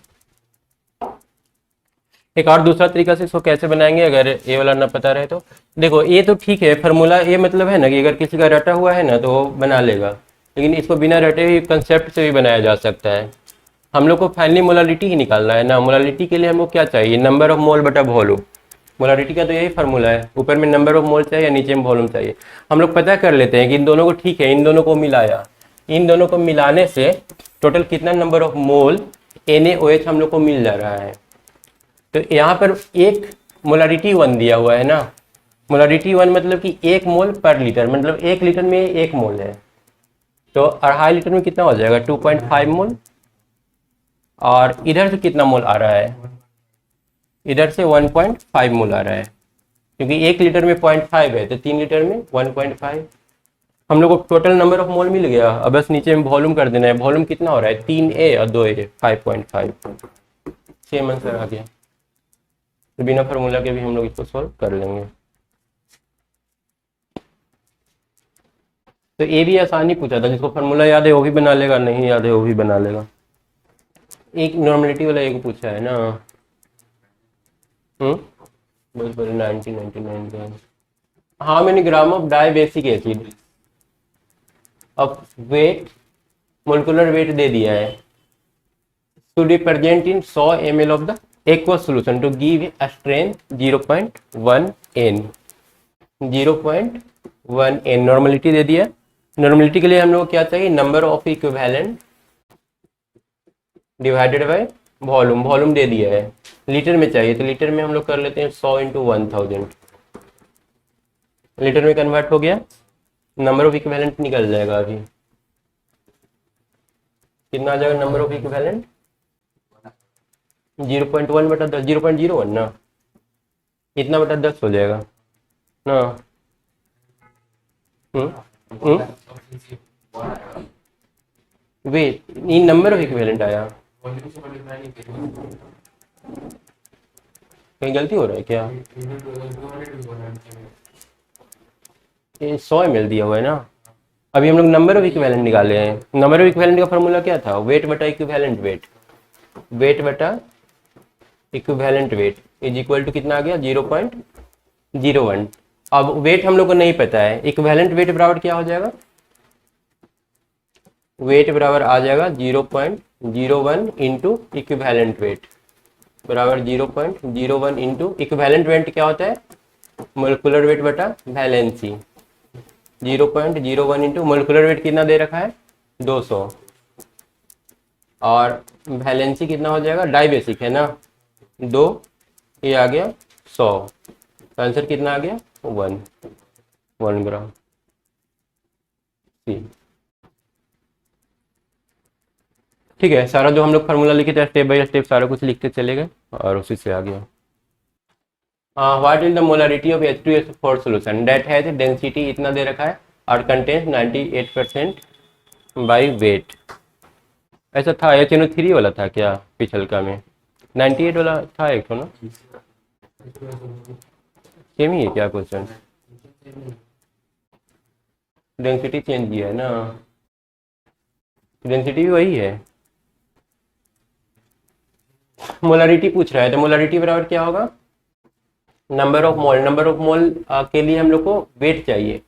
एक और दूसरा तरीका से इसको कैसे बनाएंगे, अगर ये वाला ना पता रहे तो देखो, ये तो ठीक है फार्मूला, ये मतलब है ना कि अगर किसी का रटा हुआ है ना तो वो बना लेगा, लेकिन इसको बिना रटे हुए कंसेप्ट से भी बनाया जा सकता है। हम लोग को फाइनली मोलालिटी ही निकालना है ना। मोलालिटी के लिए हमको क्या चाहिए, नंबर ऑफ मोल बटा वॉल्यूम। मोलालिटी का तो यही फार्मूला है, ऊपर में नंबर ऑफ मोल चाहिए, नीचे में वॉल्यूम चाहिए। हम लोग पता कर लेते हैं कि इन दोनों को, ठीक है, इन दोनों को मिलाया, इन दोनों को मिलाने से टोटल कितना नंबर ऑफ मोल NaOH हम लोग को मिल जा रहा है। तो यहाँ पर एक मोलारिटी 1 दिया हुआ है ना, मोलारिटी 1 मतलब कि 1 मोल पर लीटर, मतलब 1 लीटर में 1 मोल है, तो 2.5 लीटर में कितना हो जाएगा 2.5 मोल। और इधर से कितना मोल आ रहा है, इधर से 1.5 मोल आ रहा है, क्योंकि 1 लीटर में 0.5 है तो 3 लीटर में 1.5। हम लोग को टोटल नंबर ऑफ मोल मिल गया। अब बस नीचे में वॉल्यूम कर देना है। वॉल्यूम कितना हो रहा है 3A और 2A 5.5। सेम आंसर आ गया। तो बिना फार्मूला के भी हम लोग इसको सॉल्व कर लेंगे। तो ए भी आसानी पूछा था, जिसको फार्मूला याद है वो भी बना लेगा, नहीं याद है वो भी बना लेगा। एक नॉर्मलिटी वाला एक पूछा है ना। बस बड़े 1999 का। हाँ मैंने gram of di basic acid. अब वेट, मोलिकुलर वेट दे दिया है। should be present in 100 ml of the aqueous solution to give a strength 0.1 n। 0.1 n normality दे दिया। नॉर्मलिटी के लिए हम लोग को क्या चाहिए, number of equivalent divided by volume. Volume दे दिया है, लीटर में चाहिए तो लीटर में हम लोग कर लेते हैं 100 इंटू 1000। लीटर में कन्वर्ट हो गया, नंबर ऑफ इक्विवेलेंट निकल जाएगा। अभी कितना आ जाएगा नंबर ऑफ इक्विवेलेंट 0.1 बटा 10, 0.01 ना, इतना बटा 10 हो जाएगा ना। Weight in number of equivalent आया, कहीं गलती हो रहा है क्या। ये 100 ml दिया हुआ है ना। अभी हम लोग नंबर ऑफ इक्विवेलेंट निकाले हैं। नंबर ऑफ इक्विवेलेंट का फॉर्मूला क्या था, वेट बटा इक्विवेलेंट वेट। वेट बटा equivalent weight is equal to कितना आ गया 0.01। अब वेट हम लोग को नहीं पता है, इक्विवेलेंट वेट बराबर क्या हो जाएगा, वेट बराबर आ जाएगा 0.01 इंटू इक्विवेलेंट वेट बराबर 0.01 इंटू इक्विवेलेंट वेट क्या होता है, मोलिकुलर वेट बटा वैलेंसी। 0.01 इंटू मोलिकुलर वेट कितना दे रखा है 200 और वैलेंसी कितना हो जाएगा, डाई बेसिक है ना 2, ये आ गया 100। आंसर कितना आ गया 1 ग्राम। ठीक है, सारा जो हम लोग फार्मूला लिखे थे स्टेप बाय स्टेप सारा कुछ लिखते चले गए और उसी से आ गया। What is the molarity of H2SO4 solution that has density इतना दे रखा है और कंटेन्स 98% बाय वेट। ऐसा था HNO3 वाला था क्या पिछल का में, 98 वाला था एक तो ना, सेम ही है क्या क्वेश्चन, डेंसिटी चेंज किया है ना, डेंसिटी भी वही है। मोलरिटी पूछ रहा है तो मोलरिटी बराबर क्या होगा, number of mole. Number of मोल के लिए हम लोग को वेट चाहिए।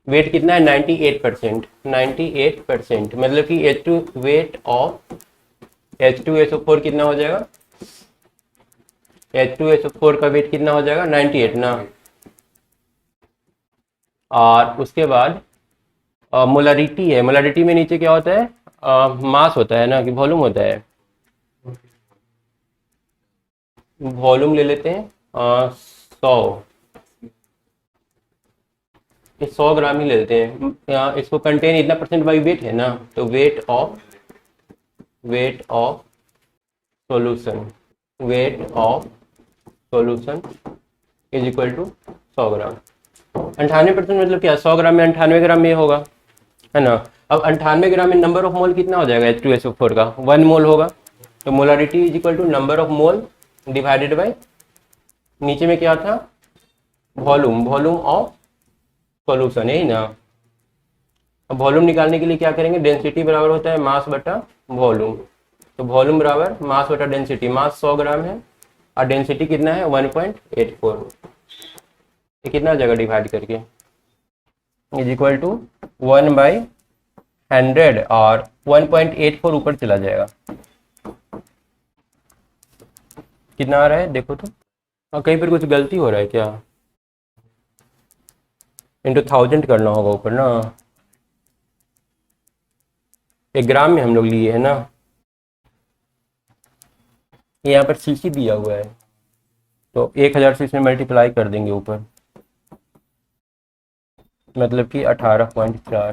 वेट कितना है 98%। 98% मतलब कि H2 वेट ऑफ H2SO4 कितना हो जाएगा, H2SO4 का वेट कितना हो जाएगा 98 ना। और उसके बाद मोलरिटी है, मोलरिटी में नीचे क्या होता है, मास होता है ना कि वॉल्यूम होता है। वॉल्यूम ले लेते हैं 100, 100 ग्राम ही ले लेते हैं। इसको कंटेन इतना परसेंट बाई वेट है ना, तो weight of solution, weight of solution is equal to 100 gram. 98% मतलब क्या, 100 ग्राम में 98 ग्राम में होगा है ना। अब 98 ग्राम में नंबर ऑफ मोल कितना हो जाएगा H2SO4 का 1 मोल होगा, तो molarity is equal to number of mole divided by नीचे में क्या था वॉल्यूम, वॉल्यूम ऑफ सॉल्यूशन है ही ना। अब वॉल्यूम निकालने के लिए क्या करेंगे, डेंसिटी बराबर होता है मास बटा वॉल्यूम, तो वॉल्यूम बराबर मास बटा डेंसिटी। मास 100 ग्राम है और डेंसिटी कितना है 1.84, ये कितना जगह डिवाइड करके इज इक्वल टू 1/100 और 1.84 ऊपर चला जाएगा, कितना आ रहा है देखो तो। और कहीं पर कुछ गलती हो रहा है क्या, इंटू 1000 करना होगा ऊपर ना, 1 ग्राम में हम लोग लिए है ना, यहाँ पर सीसी दिया हुआ है तो 1000 से इसमें मल्टीप्लाई कर देंगे ऊपर, मतलब कि 18.4,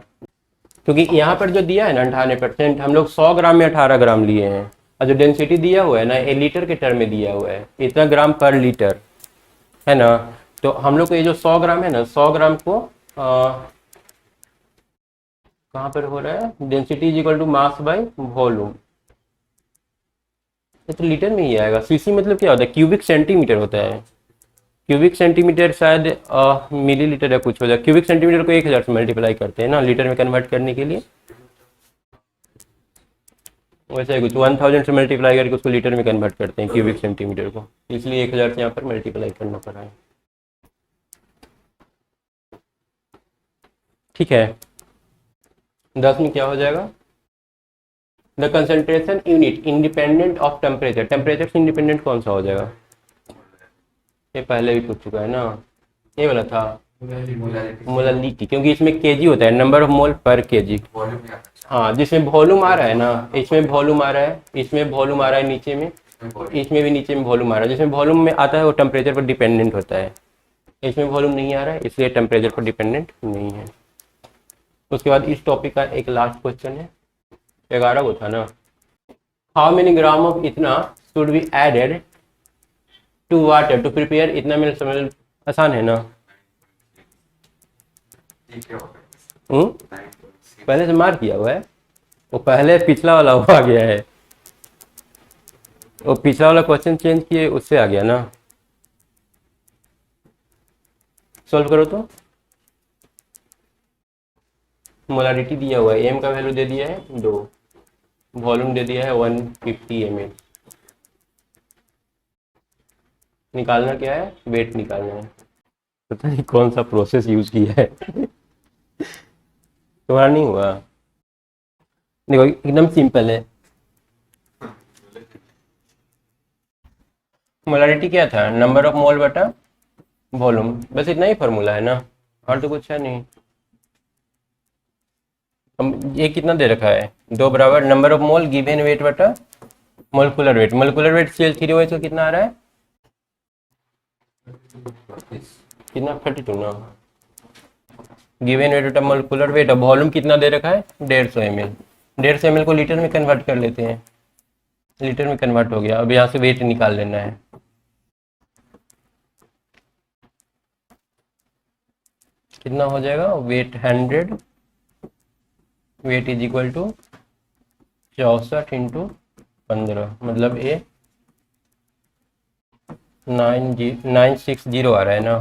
क्योंकि यहाँ पर जो दिया है ना 98%, हम लोग 100 ग्राम में 18 ग्राम लिए हैं, और जो डेंसिटी दिया हुआ है ना ये लीटर के टर्म में दिया हुआ है, इतना ग्राम पर लीटर है ना। तो हम लोग को ये जो 100 ग्राम है ना, 100 ग्राम को कहाँ पर हो रहा है, density is equal to mass by volume, ये तो लीटर में ही आएगा। सीसी मतलब क्या होता है, क्यूबिक सेंटीमीटर होता है। क्यूबिक सेंटीमीटर शायद मिलीलीटर या कुछ हो जाए। क्यूबिक सेंटीमीटर को 1000 से मल्टीप्लाई करते हैं ना लीटर में कन्वर्ट करने के लिए, वैसे ही कुछ 1000 से मल्टीप्लाई करके उसको लीटर में कन्वर्ट करते हैं क्यूबिक सेंटीमीटर को, इसलिए 1000 से यहाँ पर मल्टीप्लाई करना पड़ा है। ठीक है, 10 में क्या हो जाएगा, the concentration unit independent of temperature, temperature से इंडिपेंडेंट कौन सा हो जाएगा, ये पहले भी पूछ चुका है ना, ये वाला था मोलालिटी, क्योंकि इसमें केजी होता है, नंबर ऑफ मोल पर केजी। हाँ, जिसमें वॉल्यूम आ रहा है ना, इसमें वॉल्यूम आ रहा है, इसमें वॉल्यूम आ रहा है, नीचे में, इसमें भी नीचे में वॉल्यूम आ रहा है। जिसमें वॉल्यूम में आता है वो टेम्परेचर पर डिपेंडेंट होता है, इसमें वॉल्यूम नहीं आ रहा है इसलिए टेम्परेचर पर डिपेंडेंट नहीं है। उसके बाद इस टॉपिक का एक लास्ट क्वेश्चन है, 11 को था ना, हाउ मेनी ग्राम ऑफ इतना should be added to water to prepare इतना मिल, समझ आसान है ना। पहले से मार्क किया हुआ है, वो पहले पिछला वाला वो आ गया है, वो पिछला वाला क्वेश्चन चेंज किए उससे आ गया ना। सॉल्व करो तो, मोलारिटी दिया हुआ है, एम का वैल्यू दे दिया है 2, वॉल्यूम दे दिया है 150 ml, निकालना क्या है, वेट निकालना है। पता नहीं कौन सा प्रोसेस यूज किया है तुम्हारा नहीं हुआ, देखो एकदम सिंपल है। मोलारिटी क्या था, नंबर ऑफ मोल बटा वॉल्यूम, बस इतना ही फॉर्मूला है ना, और तो कुछ है नहीं। हम ये कितना दे रखा है, 2 बराबर number of mole given weight बटा molecular weight, molecular weight CH3OH तो कितना आ रहा है, कितना 32 ना, गिवन वेट बटा मोलकुलर वेट, और वॉल्यूम कितना दे रखा है 150 ml, 150 ml को लीटर में कन्वर्ट कर लेते हैं, लीटर में कन्वर्ट हो गया। अब यहाँ से वेट निकाल लेना है, कितना हो जाएगा, weight 100, weight is equal to 64 × 15, मतलब ये 960 आ रहा है ना,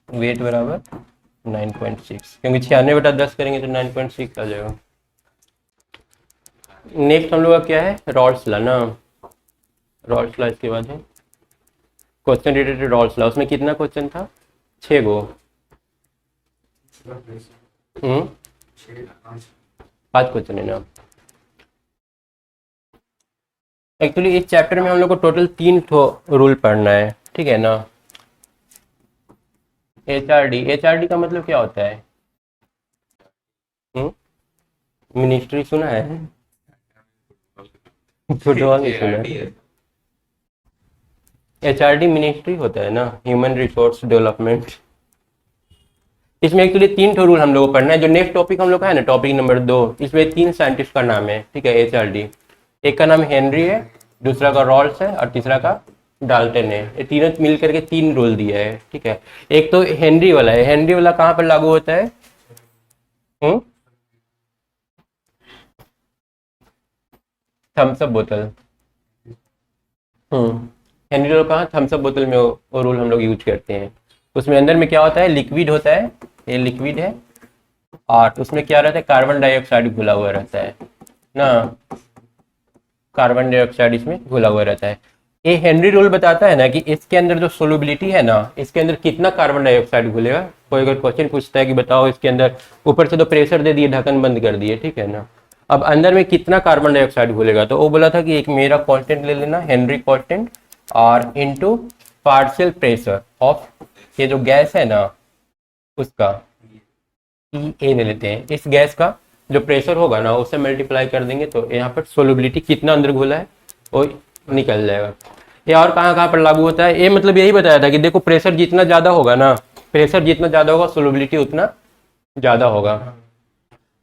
वेट बराबर 9.6, क्योंकि 96/10 करेंगे तो 9.6 आ जाएगा। नेक्स्ट हम लोग का क्या है, रॉल्स लॉ ना, रॉल्स लॉ इसके बाद है क्वेश्चन रिलेटेड रॉल्स लॉ, उसमें कितना क्वेश्चन था, 6 गो, 5 क्वेश्चन है ना। एक्चुअली इस चैप्टर में हम लोग को टोटल 3 रूल पढ़ना है, ठीक है ना। HRD का मतलब क्या होता है, मिनिस्ट्री सुना है, फुटबॉल नहीं सुना है। HRD मिनिस्ट्री होता है ना, ह्यूमन रिसोर्स डेवलपमेंट। इसमें एक्चुअली 3 रूल हम लोग को पढ़ना है। जो नेक्स्ट टॉपिक हम लोग का है ना, टॉपिक नंबर 2, इसमें 3 साइंटिस्ट का नाम है, ठीक है, HRD। एक का नाम हेनरी है, दूसरा का रॉल्स है, और तीसरा का डाल्टन है। ये तीनों मिल करके 3 रूल दिया है, ठीक है। एक तो हेनरी वाला है, हेनरी वाला कहाँ पर लागू होता है, थम्स अप बोतल, हेनरी वाला कहाँ, थम्स अप बोतल में वो रूल हम लोग यूज करते हैं। उसमें अंदर में क्या होता है, लिक्विड होता है, ये लिक्विड है, और उसमें क्या रहता है, कार्बन डाइऑक्साइड घुला हुआ रहता है ना, कार्बन डाइऑक्साइड इसमें घुला हुआ रहता है। ये हेनरी रूल बताता है ना कि इसके अंदर जो सोलुबिलिटी है ना, इसके अंदर कितना कार्बन डाइऑक्साइड घुलेगा। कोई अगर क्वेश्चन पूछता है कि बताओ इसके अंदर, ऊपर से तो प्रेशर दे दिए, ढक्कन बंद कर दिए, ठीक है ना, अब अंदर में कितना कार्बन डाइऑक्साइड घुलेगा, तो वो बोला था कि एक मेरा कांस्टेंट ले लेना, हेनरी कांस्टेंट, और इनटू पार्शियल प्रेशर ऑफ ये जो गैस है ना उसका EA ले लेते हैं। इस गैस का जो प्रेशर होगा ना उससे मल्टीप्लाई कर देंगे तो यहाँ पर सोलुबिलिटी कितना अंदर घुला है वो निकल जाएगा। ये और कहाँ कहाँ पर लागू होता है, ये मतलब यही बताया था कि देखो प्रेशर जितना ज़्यादा होगा ना प्रेशर जितना ज़्यादा होगा सोलबिलिटी उतना ज़्यादा होगा।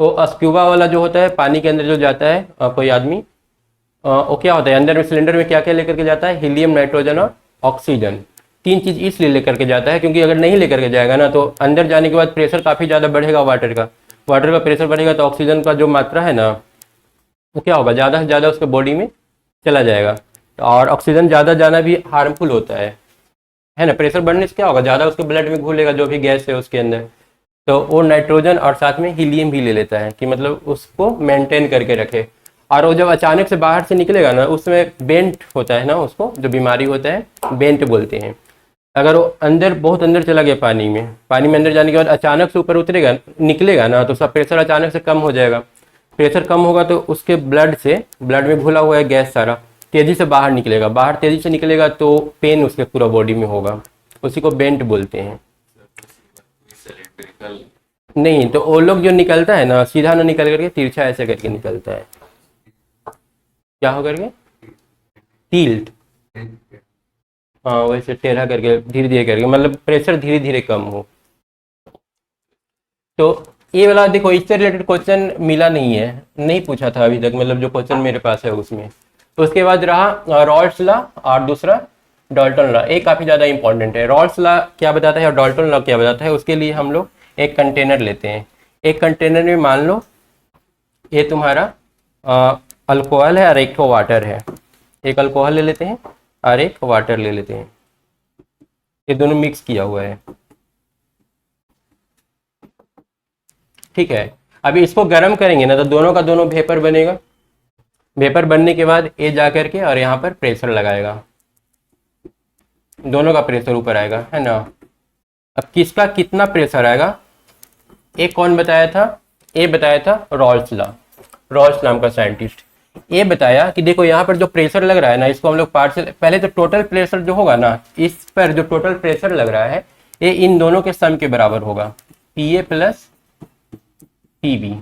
तो स्क्यूबा वाला जो होता है पानी के अंदर जो जाता है कोई आदमी, वो क्या होता है अंदर में सिलेंडर में क्या क्या लेकर के जाता है, हीलियम, नाइट्रोजन और ऑक्सीजन। 3 चीज़ इसलिए लेकर के जाता है क्योंकि अगर नहीं लेकर के जाएगा ना तो अंदर जाने के बाद प्रेशर काफ़ी ज़्यादा बढ़ेगा वाटर का प्रेशर बढ़ेगा तो ऑक्सीजन का जो मात्रा है ना वो क्या होगा, ज़्यादा से ज़्यादा उसके बॉडी में चला जाएगा। और ऑक्सीजन ज़्यादा जाना भी हार्मफुल होता है ना। प्रेशर बढ़ने से क्या होगा, ज़्यादा उसके ब्लड में घुलेगा जो भी गैस है उसके अंदर, तो वो नाइट्रोजन और साथ में हीलियम भी ले लेता है कि मतलब उसको मेंटेन करके रखे। और वो जब अचानक से बाहर से निकलेगा ना उसमें बेंट होता है ना, उसको जो बीमारी होता है बेंट बोलते हैं। अगर वो अंदर बहुत अंदर चला गया पानी में अंदर जाने के बाद अचानक से ऊपर उतरेगा निकलेगा ना तो उसका प्रेशर अचानक से कम हो जाएगा। प्रेशर कम होगा तो उसके ब्लड में घुला हुआ है गैस सारा तेज़ी से बाहर निकलेगा, तेज़ी से निकलेगा तो पेन उसके पूरा बॉडी में होगा, उसी को बेंट बोलते हैं। नहीं तो वो लोग जो निकलता है ना सीधा ना निकल करके तिरछा ऐसे करके निकलता है, क्या हो करके टिल्ट, हाँ वैसे टेढ़ा करके धीरे धीरे करके, मतलब प्रेशर धीरे धीरे कम हो। तो ये वाला देखो इससे रिलेटेड क्वेश्चन मिला नहीं है, नहीं पूछा था अभी तक, मतलब जो क्वेश्चन मेरे पास है उसमें। तो उसके बाद रहा रॉल्स लॉ और दूसरा डाल्टन लॉ। एक काफ़ी ज़्यादा इंपॉर्टेंट है। रॉल्स लॉ क्या बताता है और डाल्टन लॉ क्या बताता है, उसके लिए हम लोग एक कंटेनर लेते हैं। एक कंटेनर में मान लो ये तुम्हारा अल्कोहल है और एक तो वाटर है। एक अल्कोहल ले लेते हैं और एक वाटर ले लेते हैं, ये दोनों मिक्स किया हुआ है, ठीक है। अभी इसको गर्म करेंगे ना तो दोनों का दोनों वेपर बनेगा। वेपर बनने के बाद ये जा करके और यहाँ पर प्रेशर लगाएगा, दोनों का प्रेशर ऊपर आएगा, है ना। अब किसका कितना प्रेशर आएगा ये कौन बताया था, ये बताया था रॉल्स लॉ। रॉल्स नाम का साइंटिस्ट ये बताया कि देखो यहाँ पर जो प्रेशर लग रहा है ना इसको हम लोग पार्शियल, पहले तो टोटल प्रेशर जो होगा ना इस पर जो टोटल प्रेशर लग रहा है ये इन दोनों के सम के बराबर होगा, PA प्लस PB।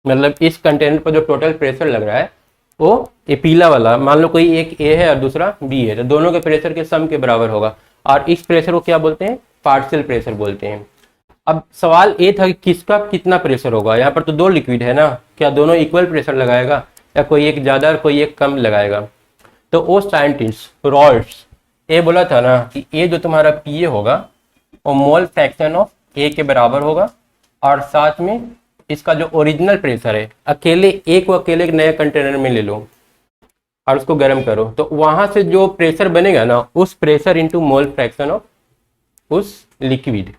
मतलब इस कंटेनर पर जो टोटल प्रेशर लग रहा है वो ये पीला वाला मान लो कोई एक A है और दूसरा B है, तो दोनों के प्रेशर के सम के बराबर होगा। और इस प्रेशर को क्या बोलते हैं, पार्शियल प्रेशर बोलते हैं। अब सवाल ये था कि किसका कितना प्रेशर होगा, यहाँ पर तो दो लिक्विड है ना, क्या दोनों इक्वल प्रेशर लगाएगा या कोई एक ज़्यादा और कोई एक कम लगाएगा। तो वो साइंटिस्ट रॉल्स ये बोला था ना कि ये जो तुम्हारा PA होगा वो मोल फ्रैक्शन ऑफ A के बराबर होगा, और साथ में इसका जो ओरिजिनल प्रेशर है अकेले एक नए कंटेनर में ले लो और उसको गर्म करो, तो वहाँ से जो प्रेशर बनेगा ना उस pressure into mole fraction of उस लिक्विड,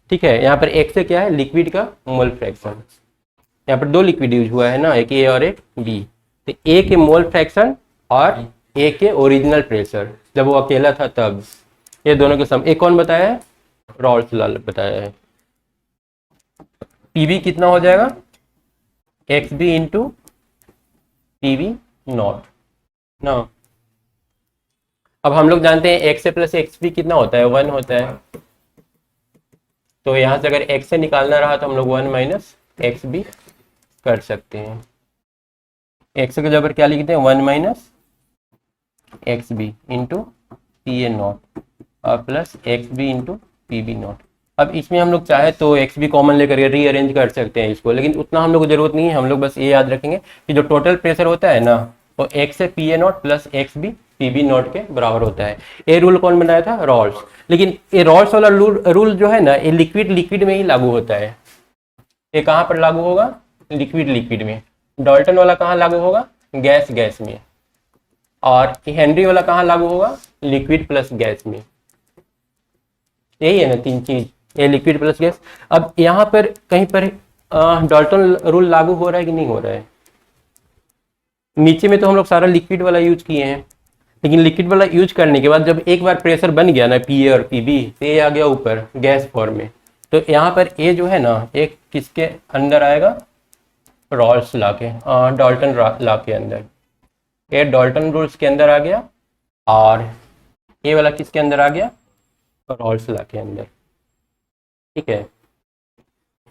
ठीक है। यहाँ पर एक से क्या है लिक्विड का मोल फ्रैक्शन, यहाँ पर दो लिक्विड यूज हुआ है ना, एक A और एक B, तो A के मोल फ्रैक्शन और A के ओरिजिनल प्रेशर जब वो अकेला था तब, ये दोनों के सम। एक कौन बताया है, रॉल्स लॉ बताया है। PB कितना हो जाएगा, XB इंटू PB नॉट ना। अब हम लोग जानते हैं XA प्लस XB कितना होता है, 1 होता है। तो यहाँ से अगर X से निकालना रहा तो हम लोग 1 माइनस XB कर सकते हैं। X के जगह क्या लिखते हैं, 1 minus XB into PA naught और plus XB into PB naught. अब इसमें हम लोग चाहे तो XB कॉमन लेकर के रीअरेंज कर सकते हैं इसको, लेकिन उतना हम लोग को जरूरत नहीं है। हम लोग बस ये याद रखेंगे कि जो टोटल प्रेशर होता है ना वो X से PA not plus XB PB not के बराबर होता है। ये रूल कौन बनाया था, रॉल्स। लेकिन ये रॉल्स वाला रूल जो है ना ये लिक्विड में ही लागू होता है। ये कहाँ पर लागू होगा, लिक्विड में। डाल्टन वाला कहाँ लागू होगा, गैस में। और हेनरी वाला कहाँ लागू होगा, लिक्विड प्लस गैस में। यही है ना 3 चीज, ये लिक्विड प्लस गैस। अब यहाँ पर कहीं पर डाल्टन रूल लागू हो रहा है कि नहीं हो रहा है। नीचे में तो हम लोग सारा लिक्विड वाला यूज किए हैं, लेकिन लिक्विड वाला यूज करने के बाद जब एक बार प्रेशर बन गया ना PA और PB तो ये आ गया ऊपर गैस फॉर्म में। तो यहाँ पर ये जो है ना एक किसके अंदर आएगा, रॉल्स लॉ के, डाल्टन लॉ के अंदर। ये डाल्टन रूल्स के अंदर आ गया और ये वाला किसके अंदर आ गया, रॉल्स लॉ के अंदर, ठीक है।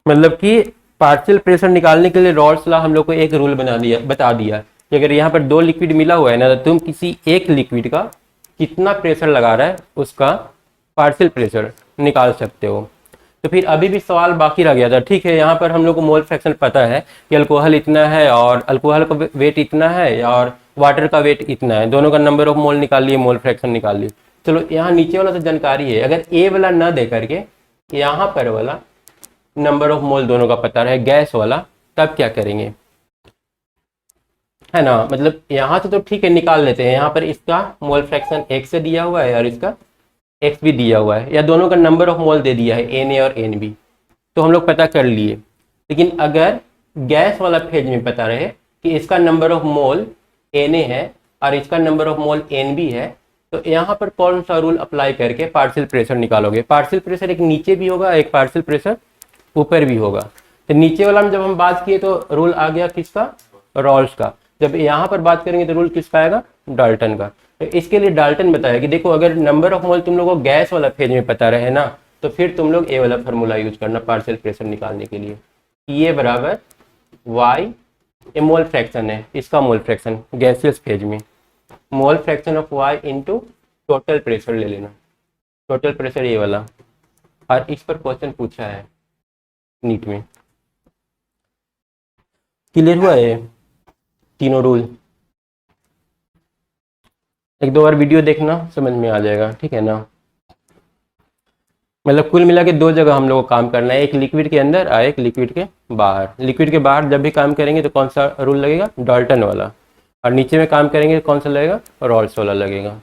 मतलब कि पार्शियल प्रेशर निकालने के लिए रॉल्स लॉ हम लोग को एक रूल बता दिया कि अगर यहाँ पर 2 लिक्विड मिला हुआ है ना तो तुम किसी एक लिक्विड का कितना प्रेशर लगा रहा है उसका पार्शियल प्रेशर निकाल सकते हो। तो फिर अभी भी सवाल बाकी रह गया था। ठीक है, यहाँ पर हम लोग को मोल फ्रैक्शन पता है कि अल्कोहल इतना है और अल्कोहल का वेट इतना है और वाटर का वेट इतना है, दोनों का नंबर ऑफ मोल निकाल लिए, मोल फ्रैक्शन निकाल लिए। चलो यहाँ नीचे वाला तो जानकारी है, अगर ए वाला ना दे करके यहाँ पर वाला नंबर ऑफ मोल दोनों का पता रहे गैस वाला, तब क्या करेंगे, है ना। मतलब यहाँ से तो ठीक है निकाल लेते हैं, यहाँ पर इसका मोल फ्रैक्शन x से दिया हुआ है और इसका x भी दिया हुआ है, या दोनों का नंबर ऑफ मोल दे दिया है Na और Nb, तो हम लोग पता कर लिए। लेकिन अगर गैस वाला फेज में पता रहे कि इसका नंबर ऑफ मोल Na है और इसका नंबर ऑफ मोल Nb है, तो यहाँ पर कौन सा रूल अप्लाई करके पार्शियल प्रेशर निकालोगे। पार्शियल प्रेशर एक नीचे भी होगा, एक पार्शियल प्रेशर ऊपर भी होगा। तो नीचे वाला में जब हम बात किए तो रूल आ गया किसका, रॉल्स का। जब यहाँ पर बात करेंगे तो रूल किसका आएगा, डाल्टन का। तो इसके लिए डाल्टन बताया कि देखो अगर नंबर ऑफ मोल तुम लोगों को गैस वाला फेज में पता रहे ना, तो फिर तुम लोग ए वाला फार्मूला यूज करना पार्शियल प्रेशर निकालने के लिए। ये बराबर वाई, ये मोल फ्रैक्शन है, इसका मोल फ्रैक्शन गैसियस फेज में, mole fraction of Y into total pressure ले लेना, टोटल प्रेशर ये वाला। और इस पर क्वेश्चन पूछा है नीट में। क्लियर हुआ है तीनों रूल। एक दो बार वीडियो देखना, समझ में आ जाएगा, ठीक है ना। मतलब कुल मिला के दो जगह हम लोग को काम करना है, एक लिक्विड के अंदर और एक लिक्विड के बाहर। लिक्विड के बाहर जब भी काम करेंगे तो कौन सा रूल लगेगा, डाल्टन वाला, और नीचे में काम करेंगे तो कौन सा लगेगा, रॉल्स वाला लगेगा।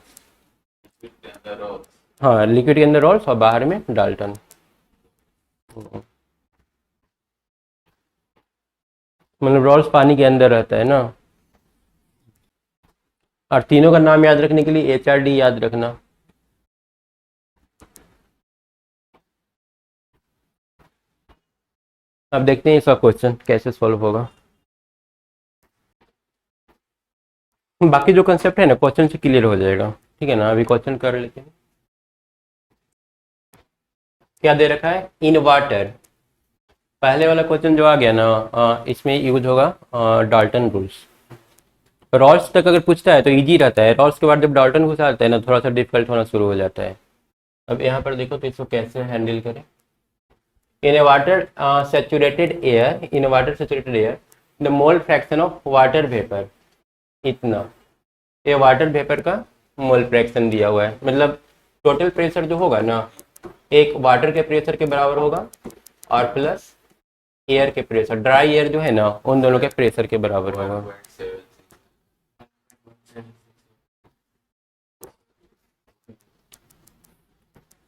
हाँ, लिक्विड के अंदर रॉल्स और बाहर में डाल्टन। मतलब रॉल्स पानी के अंदर रहता है ना। और तीनों का नाम याद रखने के लिए HRD याद रखना। अब देखते हैं इसका क्वेश्चन कैसे सॉल्व होगा। बाकी जो कंसेप्ट है ना क्वेश्चन से क्लियर हो जाएगा, ठीक है ना। अभी क्वेश्चन कर लेते हैं। क्या दे रखा है, इन वाटर। पहले वाला क्वेश्चन जो आ गया ना, इसमें यूज होगा डाल्टन रूल्स। रॉल्स तक अगर पूछता है तो इजी रहता है, रॉल्स के बाद जब डाल्टन घुसा आता है ना, थोड़ा सा डिफिकल्ट होना शुरू हो जाता है। अब यहाँ पर देखो तो इसको कैसे हैंडल करें। In a water saturated air, in water saturated air the mole fraction of water vapour इतना। ये वाटर वेपर का मोल फ्रैक्शन दिया हुआ है, मतलब टोटल प्रेशर जो होगा ना, एक वाटर के प्रेशर के बराबर होगा और प्लस एयर के प्रेशर, ड्राई एयर जो है ना उन दोनों के प्रेशर के बराबर होगा।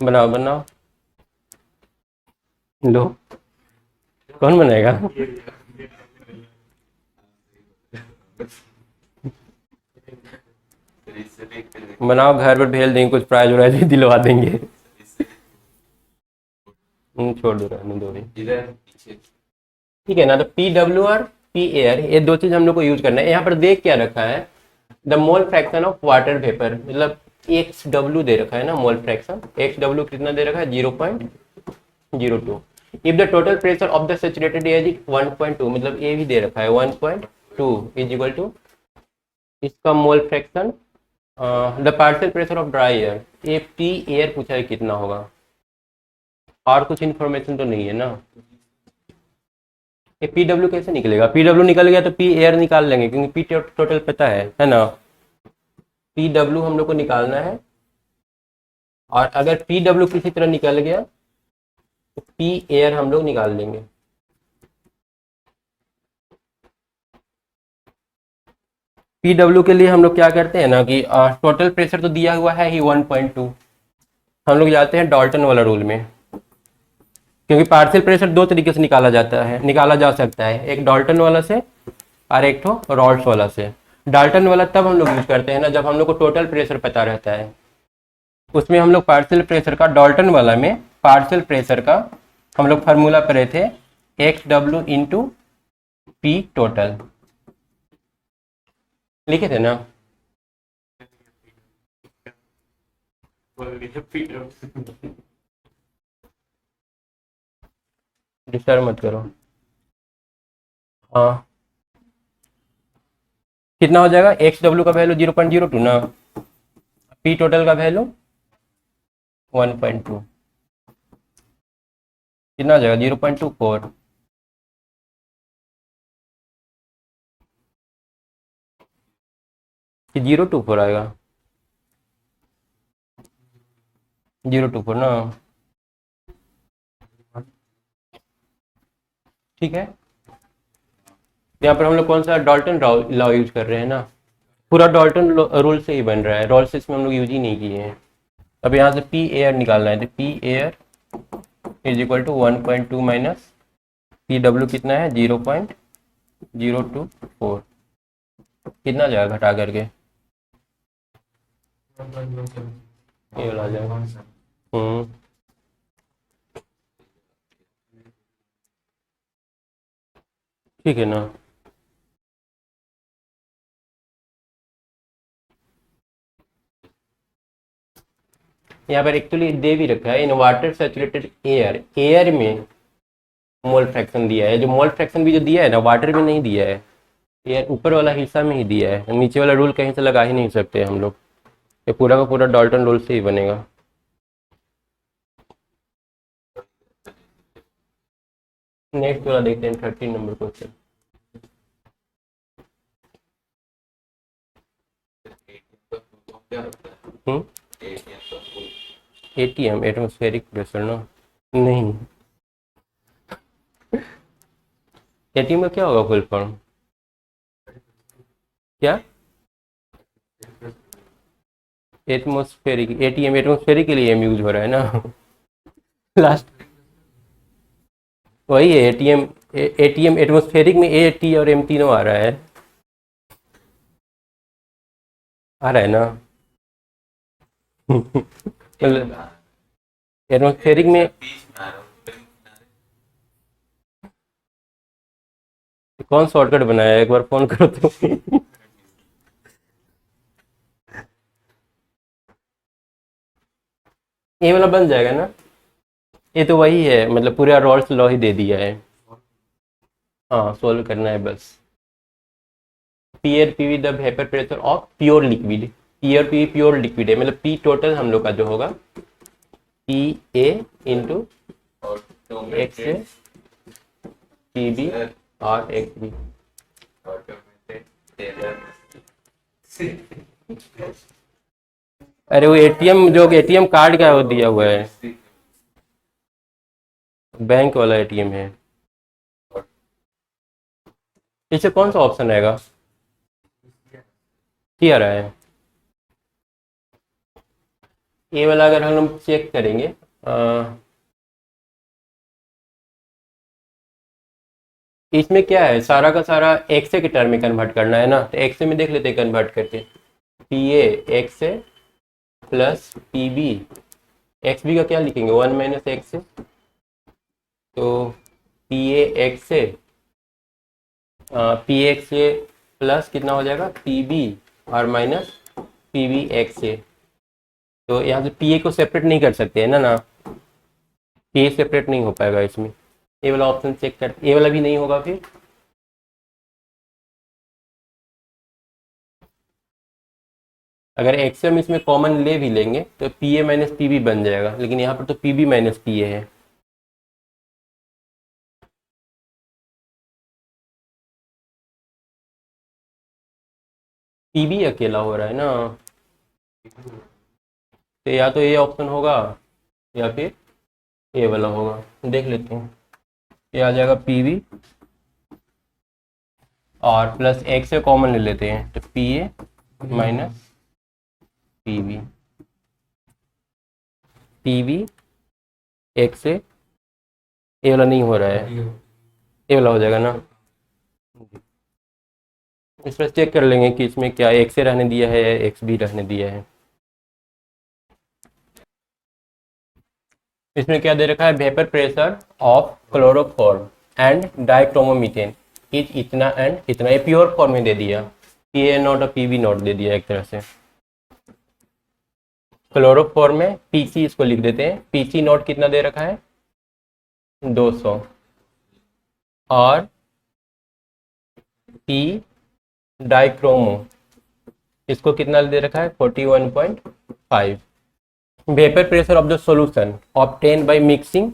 बनाओ बनाओ, लो, कौन बनाएगा। बनाओ, घर पर भेज देंगे, कुछ प्राइज वाइज भी दिलवा देंगे। छोड़ दो, रहने दो भाई। ठीक है ना। तो PW और पी एयर, ये दो चीज हम लोग को यूज करना है। यहाँ पर देख क्या रखा है, the mole fraction of water vapour, मतलब XW दे रखा है ना, मोल फ्रैक्शन XW कितना दे रखा है, 0.02। If the total pressure of the saturated air is 1.2, मतलब ये भी दे रखा है 1.2 इज इक्वल टू इसका mole fraction, the partial pressure of dry air, ये पी एयर पूछा है कितना होगा, और कुछ इन्फॉर्मेशन तो नहीं है ना। ये PW कैसे निकलेगा, PW निकल गया तो पी एयर निकाल लेंगे, क्योंकि पी टोटल पता है ना। PW हम लोग को निकालना है, और अगर PW किसी तरह निकल गया तो पी एयर हम लोग निकाल लेंगे। PW के लिए हम लोग क्या करते हैं ना कि टोटल प्रेशर तो दिया हुआ है ही 1.2, हम लोग जाते हैं डाल्टन वाला रूल में, क्योंकि पार्शियल प्रेशर दो तरीके से निकाला जा सकता है, एक डाल्टन वाला से और एक तो रॉल्स वाला से। डाल्टन वाला तब हम लोग यूज करते हैं ना जब हम लोग को टोटल प्रेशर पता रहता है, उसमें हम लोग पार्शियल प्रेशर का, डाल्टन वाला में पार्शियल प्रेशर का हम लोग फार्मूला पढ़े थे, XW इंटू पी टोटल लिखे थे ना। डिस्टर्ब मत करो। हाँ, कितना हो जाएगा, XW का वैल्यू 0.02 ना, पी टोटल का वैल्यू 1.2 कितना आ जाएगा 0.24 कि 0.24 आएगा 0.24 ना ठीक है। यहाँ पर हम लोग कौन सा डॉल्टन लॉ यूज कर रहे हैं ना, पूरा डॉल्टन रूल से ही बन रहा है, रॉल्स में हम लोग यूज ही नहीं किए हैं। अब यहाँ से पी एयर निकालना है, तो P air is equal to 1.2 minus P W कितना है 0.024 कितना जाएगा घटा करके ये वाला आ जाएगा। ठीक है ना। यहाँ पर एक्चुअली दे भी रखा है in water saturated air, air में मोल फ्रैक्शन दिया है, जो मोल फ्रैक्शन भी जो दिया है ना वाटर में नहीं दिया है, एयर ऊपर वाला हिस्सा में ही दिया है, नीचे वाला रूल कहीं से लगा ही नहीं सकते हम लोग, ये पूरा का पूरा डॉल्टन रूल से ही बनेगा। नेक्स्ट वाला देखते हैं 13 number question. ATM atmospheric pressure ना, नहीं एटीएम का क्या होगा फुल फॉर्म, क्या एटमॉस्फेरिक, एटीएम एटमॉस्फेरिक के लिए एम यूज हो रहा है ना लास्ट वही है एटीएम, एटीएम एटमॉस्फेरिक में ए टी और एम तीनों आ रहा है, आ रहा है ना मतलब एटमॉस्फेरिक में कौन शॉर्टकट बनाया है, एक बार फोन करो तो ये वाला बन जाएगा ना, ये तो वही है मतलब पूरा रॉल्स लॉ ही दे दिया है। हाँ सोल्व करना है बस। पीयर PV the vapour pressure of pure liquid, पीयर पीवी प्योर लिक्विड है, मतलब पी टोटल हम लोग का जो होगा P A into X A P B और एक्स बी। अरे वो एटीएम जो एटीएम कार्ड का वो दिया हुआ है, बैंक वाला एटीएम है, इससे कौन सा ऑप्शन आएगा, क्या रहा है ये वाला, अगर हम चेक करेंगे इसमें क्या है सारा का सारा एक्स के टर्म में कन्वर्ट करना है ना, तो एक्स में देख लेते हैं कन्वर्ट करके, P A X A plus P B, X B का क्या लिखेंगे 1 माइनस एक्स ए, तो P A X A P X A plus कितना हो जाएगा पी बी और minus P B X A, तो यहाँ से पी ए को सेपरेट नहीं कर सकते हैं ना ना, पी ए सेपरेट नहीं हो पाएगा इसमें, ये वाला ऑप्शन चेक कर, ये वाला भी नहीं होगा फिर, अगर एक्सएम इसमें कॉमन ले भी लेंगे तो P A minus P B बन जाएगा, लेकिन यहाँ पर तो P B minus P A है, पी बी अकेला हो रहा है ना, तो या तो ये ऑप्शन होगा या फिर ये वाला होगा, देख लेते हैं, ये आ जाएगा पी बी और प्लस एक्स से कॉमन ले लेते हैं तो P A minus P B, P B X से ये वाला नहीं हो रहा है, ये वाला हो जाएगा ना, इस पर चेक कर लेंगे कि इसमें क्या एक्स से रहने दिया है या एक्स बी रहने दिया है। इसमें क्या दे रखा है vapour pressure of chloroform and dichloromethane is इतना एंड इतना, ये प्योर फॉर्म में दे दिया, पी ए नॉट और पी बी नॉट दे दिया एक तरह से, क्लोरोफॉर्म में पीसी इसको लिख देते हैं, पीसी नॉट कितना दे रखा है 200 और पी डाइक्रोमो इसको कितना दे रखा है 41.5, vapour pressure of the solution obtain by mixing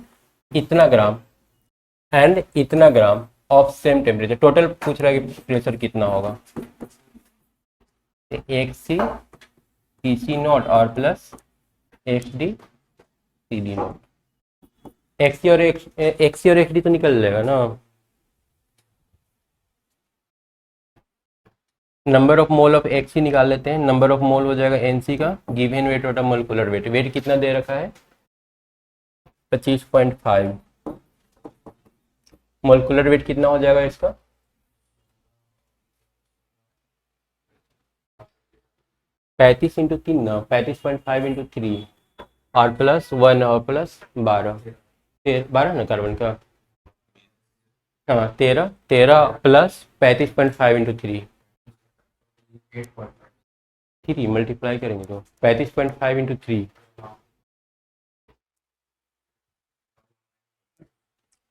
इतना ग्राम एंड इतना gram of same temperature. Total पूछ रहा है कि प्रेशर कितना होगा। एक सी पी सी नॉट और plus H D C D naught. XC और एक्सी और एच डी तो निकल जाएगा ना। Number of mole of XC निकाल लेते हैं। नंबर ऑफ मोल हो जाएगा एनसी का, गिवन वेट बटा मोलिकुलर वेट। वेट कितना दे रखा है 25.5। मोलिकुलर वेट कितना हो जाएगा इसका 35 इंटू 3 ना, 35.5 इंटू 3 और प्लस 1 और प्लस 12, 12 ना कार्बन का। हाँ 13, 13 प्लस 35.5 इंटू 3 मल्टीप्लाई करेंगे तो 35.5 इंटू 3